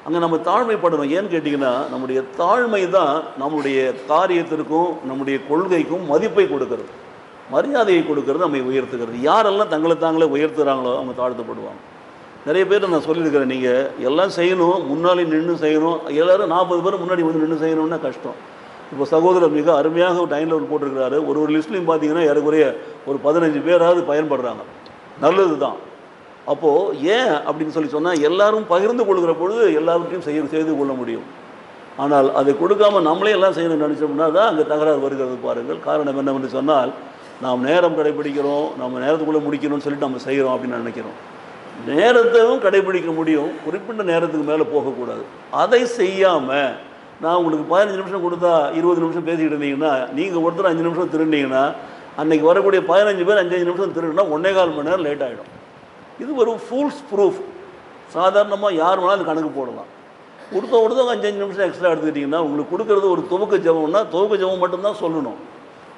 அங்கே நம்ம தாழ்மைப்படணும். ஏன்னு கேட்டிங்கன்னா நம்முடைய தாழ்மை தான் நம்முடைய காரியத்திற்கும் நம்முடைய கொள்கைக்கும் மதிப்பை கொடுக்கறது, மரியாதையை கொடுக்கறது, நம்மை உயர்த்துகிறது. யாரெல்லாம் தங்களை தாங்களே உயர்த்துகிறாங்களோ அவங்க தாழ்த்தப்படுவாங்க. நிறைய பேர் நான் சொல்லியிருக்கிறேன், நீங்கள் எல்லாம் செய்யணும், முன்னாடி நின்று செய்யணும். எல்லோரும் 40 பேர் முன்னாடி வந்து நின்று செய்யணும்னா கஷ்டம். இப்போ சகோதரர் மிக அருமையாக ஒரு டைம் லெவல் போட்டிருக்கிறாரு. ஒரு லிஸ்ட்லையும் பார்த்தீங்கன்னா ஏறக்குறைய ஒரு 15 பேராவது பயன்படுறாங்க. நல்லது தான். அப்போது ஏன் அப்படின்னு சொன்னால் எல்லாரும் பகிர்ந்து கொள்கிற பொழுது எல்லாவற்றையும் செய்து கொள்ள முடியும். ஆனால் அதை கொடுக்காமல் நம்மளே எல்லாம் செய்யணும்னு நினச்சோம்னா தான் அங்கே தகராறு வருகிறது. பாருங்கள், காரணம் என்னவென்று சொன்னால் நாம் நேரம் கடைபிடிக்கிறோம், நம்ம நேரத்துக்குள்ளே முடிக்கணும்னு சொல்லிட்டு நம்ம செய்கிறோம் அப்படின்னு நினைக்கிறோம். நேரத்தையும் கடைபிடிக்க முடியும், குறிப்பிட்ட நேரத்துக்கு மேலே போகக்கூடாது. அதை செய்யாமல் நான் உங்களுக்கு 15 நிமிஷம் கொடுத்தா 20 நிமிஷம் பேசிக்கிட்டு இருந்தீங்கன்னா, நீங்கள் ஒருத்தர் 5 நிமிஷம் திருண்டிங்கன்னா அன்றைக்கி வரக்கூடிய 15 பேர் 5 நிமிஷம் திருடினா 1.25 மணி நேரம் லேட் ஆகிடும். இது ஒரு ஃபூல்ஸ் ப்ரூஃப். சாதாரணமாக யார் வேணாலும் அது கணக்கு போடலாம். ஒருத்தவங்க 5 நிமிஷம் எக்ஸ்ட்ரா எடுத்துக்கிட்டிங்கன்னா உங்களுக்கு கொடுக்குறது ஒரு துவக்க ஜபம்னா துவக்க ஜபம் மட்டும்தான் சொல்லணும்.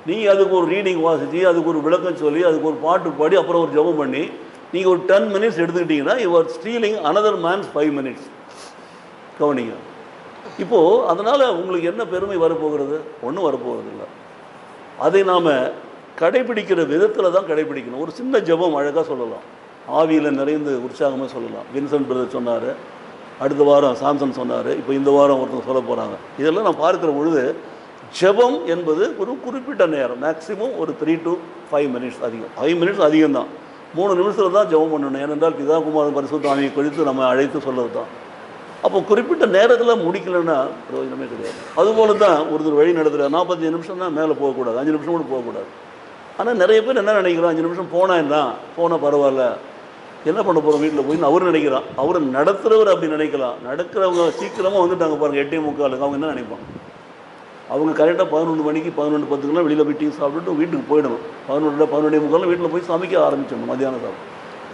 நீங்கள் அதுக்கு ஒரு ரீடிங் வாசித்து, அதுக்கு ஒரு விளக்கம் சொல்லி, அதுக்கு ஒரு பாட்டு பாடி, அப்புறம் ஒரு ஜபம் பண்ணி நீங்கள் ஒரு 10 மினிட்ஸ் எடுத்துக்கிட்டிங்கன்னா you are stealing another mens 5 minutes. கவனிங்க. இப்போது அதனால் உங்களுக்கு என்ன பெருமை வரப்போகிறது? ஒன்றும் வரப்போகிறது இல்லை. அதை நாம் கடைபிடிக்கிற விதத்தில் தான் கடைபிடிக்கணும். ஒரு சின்ன ஜபம் அழகாக சொல்லலாம், ஆவியில் நிறைந்து உற்சாகமாக சொல்லலாம். வின்சென்ட் பிரதர் சொன்னார், அடுத்த வாரம் சாம்சன் சொன்னார், இப்போ இந்த வாரம் ஒருத்தர் சொல்ல போகிறாங்க. இதெல்லாம் நான் பார்க்குற பொழுது ஜபம் என்பது ஒரு குறிப்பிட்ட நேரம், மேக்ஸிமம் ஒரு 3 to 5 மினிட்ஸ் அதிகம். 5 மினிட்ஸ் அதிகம்தான். 3 நிமிஷத்தில் தான் ஜபம் பண்ணணும். ஏனென்றால் பிதா குமாரன் பரிசுத்த ஆவியை குறித்து நம்ம அழைத்து சொல்கிறது தான். அப்போ குறிப்பிட்ட நேரத்தில் முடிக்கலைன்னா பிரயோஜனமே கிடையாது. அதுபோல தான் ஒருத்தர் வழி நடத்துகிற 45 நிமிஷம் தான் மேலே போகக்கூடாது, 5 நிமிஷம் கூட போகக்கூடாது. ஆனால் நிறைய பேர் என்ன நினைக்கிறோம், 5 நிமிஷம் போனால் என்ன, போனால் பரவாயில்ல, என்ன பண்ண போகிறோம் வீட்டில் போயின்னு அவர் நினைக்கிறான். அவர் நடத்துகிறவர் அப்படி நினைக்கலாம். நடக்கிறவங்க சீக்கிரமாக வந்துட்டாங்க பாருங்கள், 8:45. அவங்க என்ன நினைப்பாங்க? அவங்க கரெக்டாக 11 மணிக்கு 11:10 வெளியில் போய் டீ சாப்பிட்டுட்டு வீட்டுக்கு போயிடணும். 11:15 வீட்டில் போய் சமைக்க ஆரம்பிச்சிடணும் மத்தியானம் சாப்பிட்டு.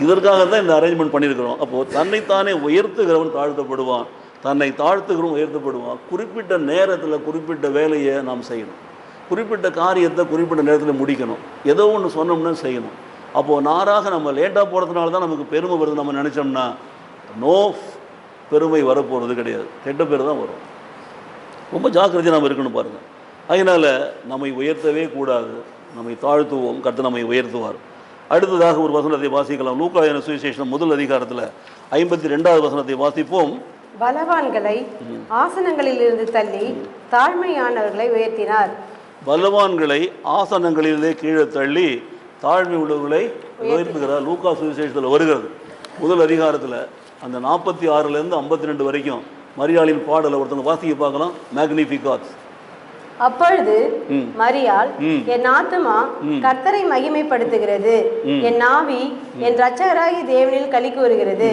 இதற்காக தான் இந்த அரேஞ்ச்மெண்ட் பண்ணியிருக்கிறோம். அப்போது தன்னைத்தானே உயர்த்துகிறவன் தாழ்த்தப்படுவான், தன்னை தாழ்த்துகிறவன் உயர்த்தப்படுவான். குறிப்பிட்ட நேரத்தில் குறிப்பிட்ட வேலையை நாம் செய்யணும், குறிப்பிட்ட காரியத்தை குறிப்பிட்ட நேரத்தில் முடிக்கணும். ஏதோ ஒன்று சொன்னோம்னா செய்யணும். அப்போது நாராக நம்ம லேட்டாக போகிறதுனால தான் நமக்கு பெருமை வருது நம்ம நினச்சோம்னா நோ பெருமை வரப்போகிறது கிடையாது, கெட்ட பேர் தான் வரும். ரொம்ப ஜாக்கிரதையாக நம்ம இருக்கணும் பாருங்கள். அதனால் நம்மை உயர்த்தவே கூடாது, நம்மை தாழ்த்துவோம், கர்த்தர் நம்மை உயர்த்துவார். அடுத்ததாக ஒரு வசனத்தை வாசிக்கலாம். லூக்கா சுவிசேஷம் 1 அதிகாரத்தில் 52வது வசனத்தை வாசிப்போம். பலவான்களை ஆசனங்களில் இருந்து தள்ளி தாழ்மையானவர்களை உயர்த்தினார். பலவான்களை ஆசனங்களிலே கீழே தள்ளி தாழ்மை உள்ளவர்களை உயர்த்துகிறார். லூக்கா சுவிசேஷத்தில் வருகிறது 1 அதிகாரத்தில் அந்த 46லேருந்து 52 வரைக்கும் மரியாளின் பாடலை ஒருத்தவங்க வாசிக்க பார்க்கலாம். மேக்னிஃபிகாட்ஸ் அப்பொழுது மரியாள், என் ஆத்துமா கர்த்தரை மகிமைப்படுத்துகிறது, என் நாவி என் இரட்சகராகிய தேவனில் களி கூறுகிறது.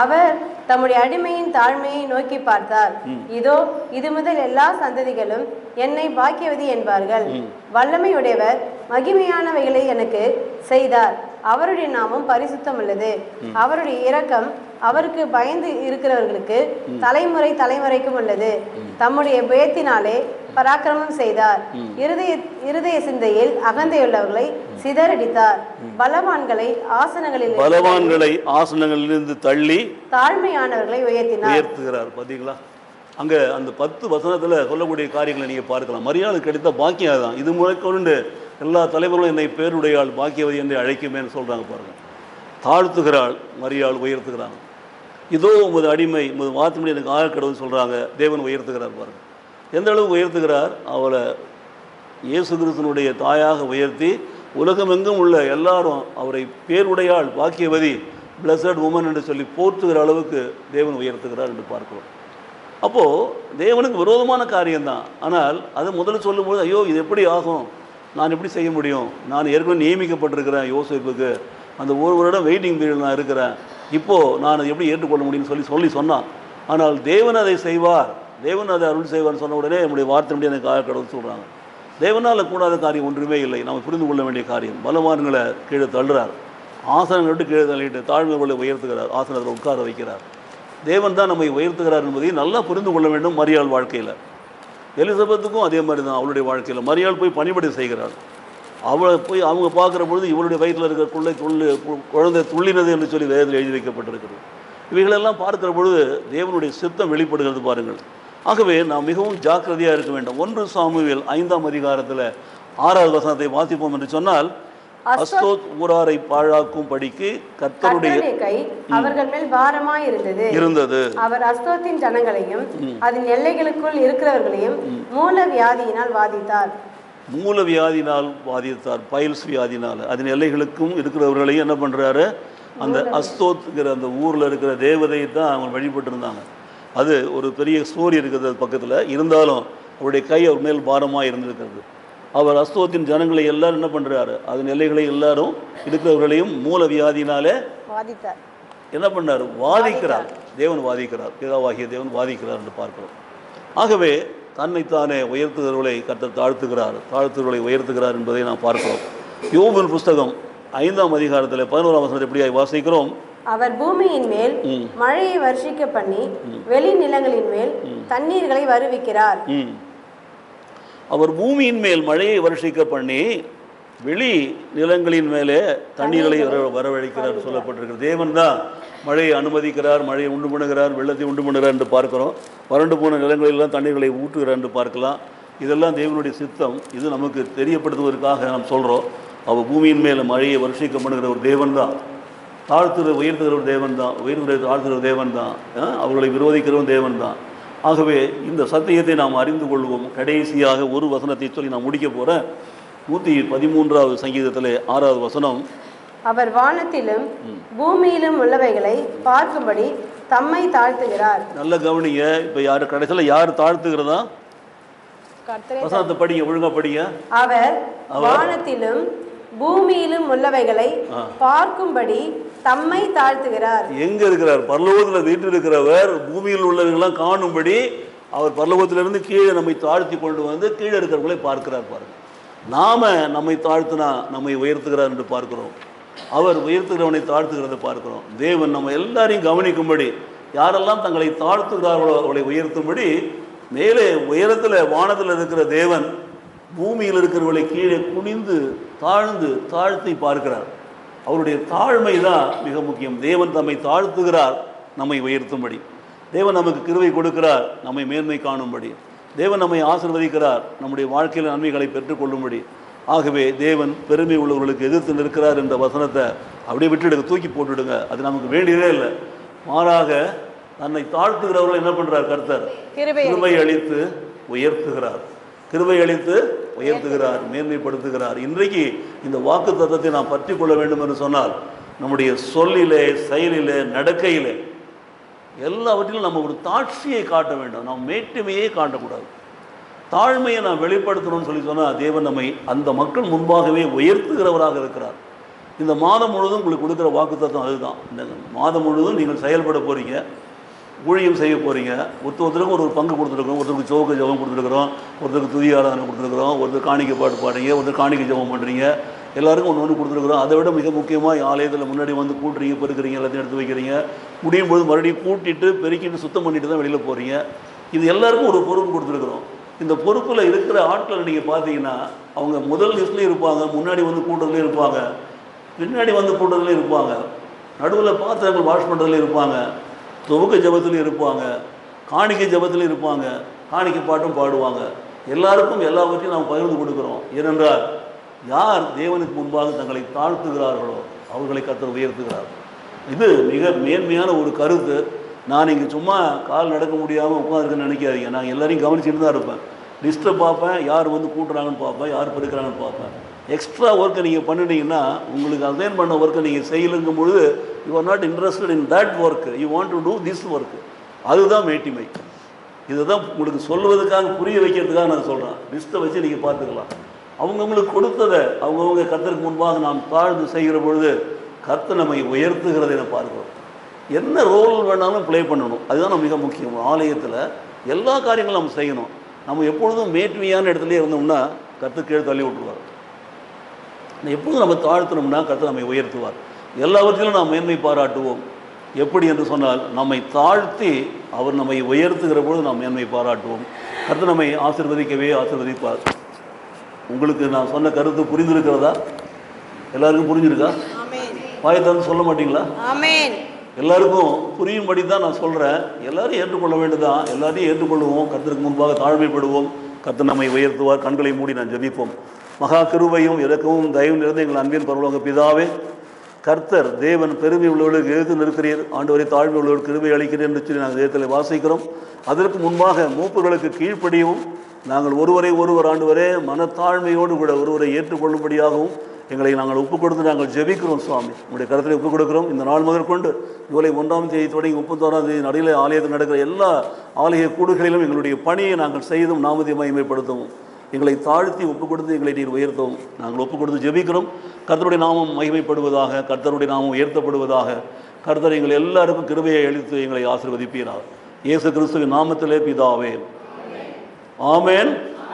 அவர் தம்முடைய அடிமையின் தாழ்மையை நோக்கி பார்த்தார். இதோ இது முதல் எல்லா சந்ததிகளும் என்னை பாக்கியவதி என்பார்கள். வல்லமையுடையவர் மகிமையானவைகளை எனக்கு செய்தார். அவருடைய நாமம் பரிசுத்தம் உள்ளது. அவருடைய இரக்கம் அவருக்கு பயந்து இருக்கிறவர்களுக்கு தலைமுறை தலைமுறைக்கும் உள்ளது. தம்முடைய பயத்தினாலே பராக்கிரமம் செய்தார். இருதய சிந்தையில் அகந்தையுள்ளவர்களை சிதறடித்தார். பலவான்களை ஆசனங்களிலிருந்து தள்ளி தாழ்மையானவர்களை உயர்த்துகிறார். பாத்தீங்களா? அங்க அந்த 10 வசனத்துல சொல்லக்கூடிய காரியங்களை நீங்க பார்க்கலாம். மரியாளுக்கு கிடைத்த பாக்கியம் தான். இது முறைக்கொண்டு எல்லா தலைவர்களும் என்னை பேருடையாள் பாக்கியவதி என்று அழைக்குமேன்னு சொல்றாங்க பாருங்க. தாழ்த்துகிறாள் மரியாள், உயர்த்துகிறாங்க. இதோ உமது அடிமை, உமது வார்த்தைப்படி எனக்கு ஆகக்கடவுன்னு சொல்றாங்க. தேவன் உயர்த்துகிறார் பாருங்க. எந்த அளவுக்கு உயர்த்துகிறார்? அவளை இயேசு கிறிஸ்துனுடைய தாயாக உயர்த்தி உலகமெங்கும் உள்ள எல்லாரும் அவரை பேருடையாள் பாக்கியவதி, பிளஸட் உமன் என்று சொல்லி போற்றுகிற அளவுக்கு தேவன் உயர்த்துகிறார் என்று பார்க்கிறோம். அப்போது தேவனுக்கு விரோதமான காரியம்தான். ஆனால் அதை முதல்ல சொல்லும்போது, ஐயோ இது எப்படி ஆகும், நான் எப்படி செய்ய முடியும், நான் ஏற்கனவே நியமிக்கப்பட்டிருக்கிறேன் யோசேப்புக்கு, அந்த ஒரு வருடம் வெயிட்டிங் பீரியட் நான் இருக்கிறேன், இப்போது நான் அதை எப்படி ஏற்றுக்கொள்ள முடியும்னு சொல்லி சொன்னான். ஆனால் தேவன் அதை செய்வார், தேவன் அதை அருள் செய்வார்னு சொன்ன உடனே நம்முடைய வார்த்தை எனக்கு கடவுள் சொல்கிறாங்க. தேவனால் கூடாத காரியம் ஒன்றுமே இல்லை. நம்ம புரிந்து கொள்ள வேண்டிய காரியம். பலவான்களை கீழே தள்ளுறார், ஆசனங்களை விட்டு கீழே தள்ளிட்டு தாழ்மைகளை உயர்த்துகிறார், ஆசனத்தில் உட்கார வைக்கிறார். தேவன் தான் நம்மை உயர்த்துகிறார் என்பதை நல்லா புரிந்து கொள்ள வேண்டும். மரியாள் வாழ்க்கையில், எலிசபெத்துக்கும் அதே மாதிரி தான். அவளுடைய வாழ்க்கையில் மரியாள் போய் பணிபடை செய்கிறாள். அவளை போய் அவங்க பார்க்குற பொழுது இவளுடைய வயிற்றில் இருக்கிற குழந்தை துள்ளினது என்று சொல்லி வேதத்தில் எழுதி வைக்கப்பட்டிருக்கிறது. இவைகளெல்லாம் பார்க்கிற பொழுது தேவனுடைய சித்தம் வெளிப்படுகிறது பாருங்கள். ஆகவே நாம் மிகவும் ஜாக்கிரதையாக இருக்க வேண்டும். 1 சாமுவேல் 5ஆம் அதிகாரத்தில் 6வது வசனத்தை வாசிப்போம் என்று சொன்னால், அஸ்தோத் ஊராரை பாழாக்கும் படிக்கு கர்த்தருடைய கை அவர்கள் மேல் பாரமாய் இருந்தது. அவர் அஸ்தோத்தின் ஜனங்களையும் அதன் எல்லைகளுக்குள் இருக்கிறவர்களையும் மூல வியாதியினால் வாதித்தார். பைல்ஸ் வியாதினால் அதன் எல்லைகளுக்கும் இருக்கிறவர்களையும் என்ன பண்றாரு? அந்த அஸ்தோத்துங்கிற அந்த ஊர்ல இருக்கிற தேவதையை தான் அவங்க வழிபட்டு இருந்தாங்க. அது ஒரு பெரிய ஸ்டோரி இருக்குது அது பக்கத்தில். இருந்தாலும் அவருடைய கை அவர் மேல் பாரமாக இருந்திருக்கிறது. அவர் அஸ்தோத்தின் ஜனங்களை எல்லாரும் என்ன பண்ணுறாரு? அதன் எல்லைகளை எல்லாரும் இருக்கிறவர்களையும் மூல வியாதினாலே என்ன பண்ணார்? வாதிக்கிறார். தேவன் வாதிக்கிறார், பிதாவாகிய தேவன் வாதிக்கிறார் என்று பார்க்கிறோம். ஆகவே தன்னைத்தானே உயர்த்துகிறவர்களை கர்த்தர் தாழ்த்துகிறவர்களை உயர்த்துகிறார் என்பதை நாம் பார்க்கிறோம். யோபின் புஸ்தகம் 5ஆம் அதிகாரத்தில் 11ஆம் வசனத்தை எப்படியாய் வாசிக்கிறோம்? அவர் பூமியின் மேல் மழையை வருஷிக்க பண்ணி வெளி நிலங்களின் மேல் தண்ணீர்களை வருவிக்கிறார். அவர் பூமியின் மேல் மழையை வருஷிக்க பண்ணி வெளி நிலங்களின் மேலே தண்ணீர்களை வரவழைக்கிறார் சொல்லப்பட்டிருக்கிறது. தேவன் தான் மழையை அனுமதிக்கிறார், மழையை உண்டு பண்ணுகிறார், வெள்ளத்தை உண்டு பண்ணுகிறார் என்று பார்க்கிறோம். வறண்டு போன நிலங்களிலெல்லாம் தண்ணீர்களை ஊற்றுகிறார் என்று பார்க்கலாம். இதெல்லாம் தேவனுடைய சித்தம். இது நமக்கு தெரியப்படுத்துவதற்காக நாம் சொல்கிறோம். அவர் பூமியின் மேலே மழையை வருஷிக்க பண்ணுகிற ஒரு தேவன் தான், உயர்த்துகிற ஒரு தேவன் தான், தாழ்த்துகிற தேவன் தான், அவர்களை விரோதிக்கிறவன் தேவன் தான். ஆகவே இந்த சத்தியத்தை நாம் அறிந்து கொள்வோம். கடைசியாக ஒரு வசனத்தை சொல்லி நான் முடிக்க போகிறேன். 113வது சங்கீதத்தில் 6வது வசனம், அவர் வானத்திலும் பூமியிலும் உள்ளவைகளை பார்க்கும்படி தம்மை தாழ்த்துகிறார். நல்ல கவனிங்க. இப்போ யாரு கடைசியில் யார் தாழ்த்துகிறதா? வசனத்தை படிங்க, ஒழுங்கா படிங்க. அவர் வானத்திலும் பூமியிலும் உள்ளவைகளை பார்க்கும்படி தம்மை தாழ்த்துகிறார். எங்க இருக்கிறார்? பரலோகத்தில் வீட்டில் இருக்கிறவர் பூமியில் உள்ளவர்களெல்லாம் காணும்படி அவர் பரலோகத்திலிருந்து கீழே நம்மை தாழ்த்தி கொண்டு வந்து கீழே இருக்கிறவர்களை பார்க்கிறார். பாருங்க, நாம நம்மை தாழ்த்தினா நம்மை உயர்த்துகிறார் என்று பார்க்கிறோம். அவர் உயர்த்துகிறவனை தாழ்த்துகிறத பார்க்கிறோம். தேவன் நம்ம எல்லாரையும் கவனிக்கும்படி, யாரெல்லாம் தங்களை தாழ்த்துகிறார்களோ அவளை உயர்த்தும்படி மேலே உயரத்தில் வானத்தில் இருக்கிற தேவன் பூமியில் இருக்கிறவர்களை கீழே குனிந்து தாழ்த்தி பார்க்கிறார். அவருடைய தாழ்மை தான் மிக முக்கியம். தேவன் தம்மை தாழ்த்துகிறார் நம்மை உயர்த்தும்படி. தேவன் நமக்கு கிருபை கொடுக்கிறார் நம்மை மேன்மை காணும்படி. தேவன் நம்மை ஆசீர்வதிக்கிறார் நம்முடைய வாழ்க்கையில் நன்மைகளை பெற்றுக்கொள்ளும்படி. ஆகவே தேவன் பெருமை உள்ளவர்களுக்கு எதிர்த்து நிற்கிறார் என்ற வசனத்தை அப்படியே விட்டுடுங்க, தூக்கி போட்டுவிடுங்க. அது நமக்கு வேண்டியதே இல்லை. மாறாக தன்னை தாழ்த்துகிறவர்கள் என்ன பண்றார்? கர்த்தர் கிருபை அளித்து உயர்த்துகிறார், கிருபை அளித்து உயர்த்துகிறார், மேன்மைப்படுத்துகிறார். இன்றைக்கு இந்த வாக்கு தத்தத்தை நாம் பற்றி கொள்ள வேண்டும் என்று சொன்னால் நம்முடைய சொல்லிலே, செயலிலே, நடக்கையிலே எல்லாவற்றிலும் நம்ம ஒரு தாட்சியை காட்ட வேண்டும். நாம் மேட்டுமையே காட்டக்கூடாது. தாழ்மையை நான் வெளிப்படுத்தணும்னு சொன்னால் தேவன் நம்மை அந்த மக்கள் முன்பாகவே உயர்த்துகிறவராக இருக்கிறார். இந்த மாதம் முழுவதும் உங்களுக்கு கொடுக்குற வாக்குத்தத்தம் அதுதான். இந்த மாதம் முழுவதும் நீங்கள் செயல்பட போகிறீங்க, ஊழியம் செய்ய போகிறீங்க. ஒருத்தருக்கும் ஒரு பங்கு கொடுத்துருக்குறோம். ஒருத்தருக்கு சோக ஜபம் கொடுத்துருக்குறோம், ஒருத்தருக்கு துதி ஆராதனை கொடுத்துருக்குறோம், ஒருத்தர் காணிக்கை பாட்டு பாடுறீங்க, ஒருத்தர் காணிக்கை ஜபம் பண்ணுறீங்க. எல்லாருக்கும் ஒன்று கொடுத்துருக்குறோம். அதை விட மிக முக்கியமாக ஆலயத்தில் முன்னாடி வந்து கூட்டுறீங்க, பெருக்கிறீங்க, எல்லாத்தையும் எடுத்து வைக்கிறீங்க. முடியும் போது மறுபடியும் கூட்டிட்டு பெருக்கிட்டு சுத்தம் பண்ணிட்டு தான் வெளியில் போகிறீங்க. இது எல்லாருக்கும் ஒரு பொறுப்பு கொடுத்துருக்குறோம். இந்த பொறுப்பில் இருக்கிற ஆட்களை நீங்கள் பார்த்தீங்கன்னா அவங்க முதல் லிஸ்ட்லேயும் இருப்பாங்க, முன்னாடி வந்து கூட்டுறதுலேயும் இருப்பாங்க, பின்னாடி வந்து கூட்டுறதுலேயும் இருப்பாங்க, நடுவில் பாத்திரங்கள் வாஷ் பண்ணுறதுலேயும் இருப்பாங்க, துவக்க ஜபத்துலையும் இருப்பாங்க, காணிக்கை ஜபத்துலையும் இருப்பாங்க, காணிக்கை பாட்டும் பாடுவாங்க. எல்லாருக்கும் எல்லாவற்றையும் நாம் பகிர்ந்து கொடுக்குறோம். ஏனென்றால் யார் தேவனுக்கு முன்பாக தங்களை தாழ்த்துகிறார்களோ அவர்களை கர்த்தர் உயர்த்துகிறார். இது மிக மேன்மையான ஒரு கருத்து. நான் இங்கே சும்மா கால் நடக்க முடியாமல் உட்காந்துருக்கேன்னு நினைக்காதீங்க. நான் எல்லாரையும் கவனிச்சுட்டு தான் இருப்பேன். லிஸ்ட்டை பார்ப்பேன், யார் வந்து கூட்டுறாங்கன்னு பார்ப்பேன், யார் பெருக்கிறாங்கன்னு பார்ப்பேன். எக்ஸ்ட்ரா ஒர்க்கை நீங்கள் பண்ணிட்டீங்கன்னா உங்களுக்கு அசைன் பண்ண ஒர்க்கை நீங்கள் செய்யலுங்கும் பொழுது you are not interested in that work, you want to do this work. அதுதான் மேட்டிமை. இதை தான் உங்களுக்கு சொல்வதற்காக புரிய வைக்கிறதுக்காக நான் சொல்கிறேன். லிஸ்ட்டை வச்சு நீங்கள் பார்த்துக்கலாம். அவங்கவுங்களுக்கு கொடுத்ததை அவங்கவுங்க கர்த்தருக்கு முன்பாக நாம் தாழ்ந்து செய்கிற பொழுது கர்த்தர் நம்மை உயர்த்துகிறதை நான் பார்க்கிறோம். என்ன ரோல் வேணாலும் ப்ளே பண்ணணும், அதுதான் மிக முக்கியம். ஆலயத்தில் எல்லா காரியங்களும் நம்ம செய்யணும். நம்ம எப்பொழுதும் மேட்மையான இடத்துலேயே இருந்தோம்னா கர்த்தர் கீழே தள்ளி விட்டுருவார். எப்பொழுதும் நம்ம தாழ்த்தணும்னா கர்த்தர் நம்மை உயர்த்துவார். எல்லாவற்றிலும் நாம் மேன்மை பாராட்டுவோம். எப்படி என்று சொன்னால் நம்மை தாழ்த்தி அவர் நம்மை உயர்த்துகிற பொழுது நாம் மேன்மை பாராட்டுவோம். கர்த்தர் நம்மை ஆசீர்வதிக்கவே ஆசீர்வதிப்பார். உங்களுக்கு நான் சொன்ன கருத்து புரிந்திருக்கிறதா? எல்லாருக்கும் புரிஞ்சிருக்கா? வாயத்தான்னு சொல்ல மாட்டீங்களா? எல்லாருக்கும் புரியும்படி தான் நான் சொல்கிறேன். எல்லாரையும் ஏற்றுக்கொள்ள வேண்டியதான். எல்லாரையும் ஏற்றுக்கொள்வோம். கர்த்தருக்கு முன்பாக தாழ்மைப்படுவோம். கர்த்தர் நம்மை உயர்த்துவார். கண்களை மூடி நான் ஜெபிப்போம். மகா கிருபையும் இரக்கமும் தயவு நிறைந்த எங்கள் அன்பின் பரலோக பிதாவே, கர்த்தர் தேவன் பெருமை உள்ளவர்களுக்கு எழுத்து நிற்கிறீர், ஆண்டவரை தாழ்மை உள்ளவர்களுக்கு கிருபை அளிக்கிறேன் என்று சொல்லி நாங்கள் வேதத்தில் வாசிக்கிறோம். அதற்கு முன்பாக மூப்பர்களுக்கு கீழ்ப்படியும் நாங்கள் ஒருவரை ஒருவர் ஆண்டவரே மனத்தாழ்மையோடு கூட ஒருவரை ஏற்றுக்கொள்ளும்படியாகவும் எங்களை நாங்கள் ஒப்புக் கொடுத்து நாங்கள் ஜெபிக்கிறோம். சுவாமி, உங்களுடைய கருத்தில் ஒப்புக் கொடுக்கிறோம். இந்த நாள் முதற்கொண்டு ஜூலை 1ஆம் தேதி தொடங்கி 31ஆம் தேதி நடுவில் ஆலயத்தில் நடக்கிற எல்லா ஆலய கூடுகளிலும் எங்களுடைய பணியை நாங்கள் செய்தும் நாமத்தை மகிமைப்படுத்தவும், எங்களை தாழ்த்தி ஒப்புக் கொடுத்து எங்களை நீர் உயர்த்தவும் நாங்கள் ஒப்புக் கொடுத்து ஜெபிக்கிறோம். கர்த்தருடைய நாமம் மகிமைப்படுவதாக, கர்த்தருடைய நாமம் உயர்த்தப்படுவதாக. கர்த்தர் எங்கள் எல்லாருக்கும் கிருபையை அளித்து எங்களை ஆசீர்வதிப்பீராக. இயேசு கிறிஸ்துவின் நாமத்திலே பிதாவே, ஆமென்.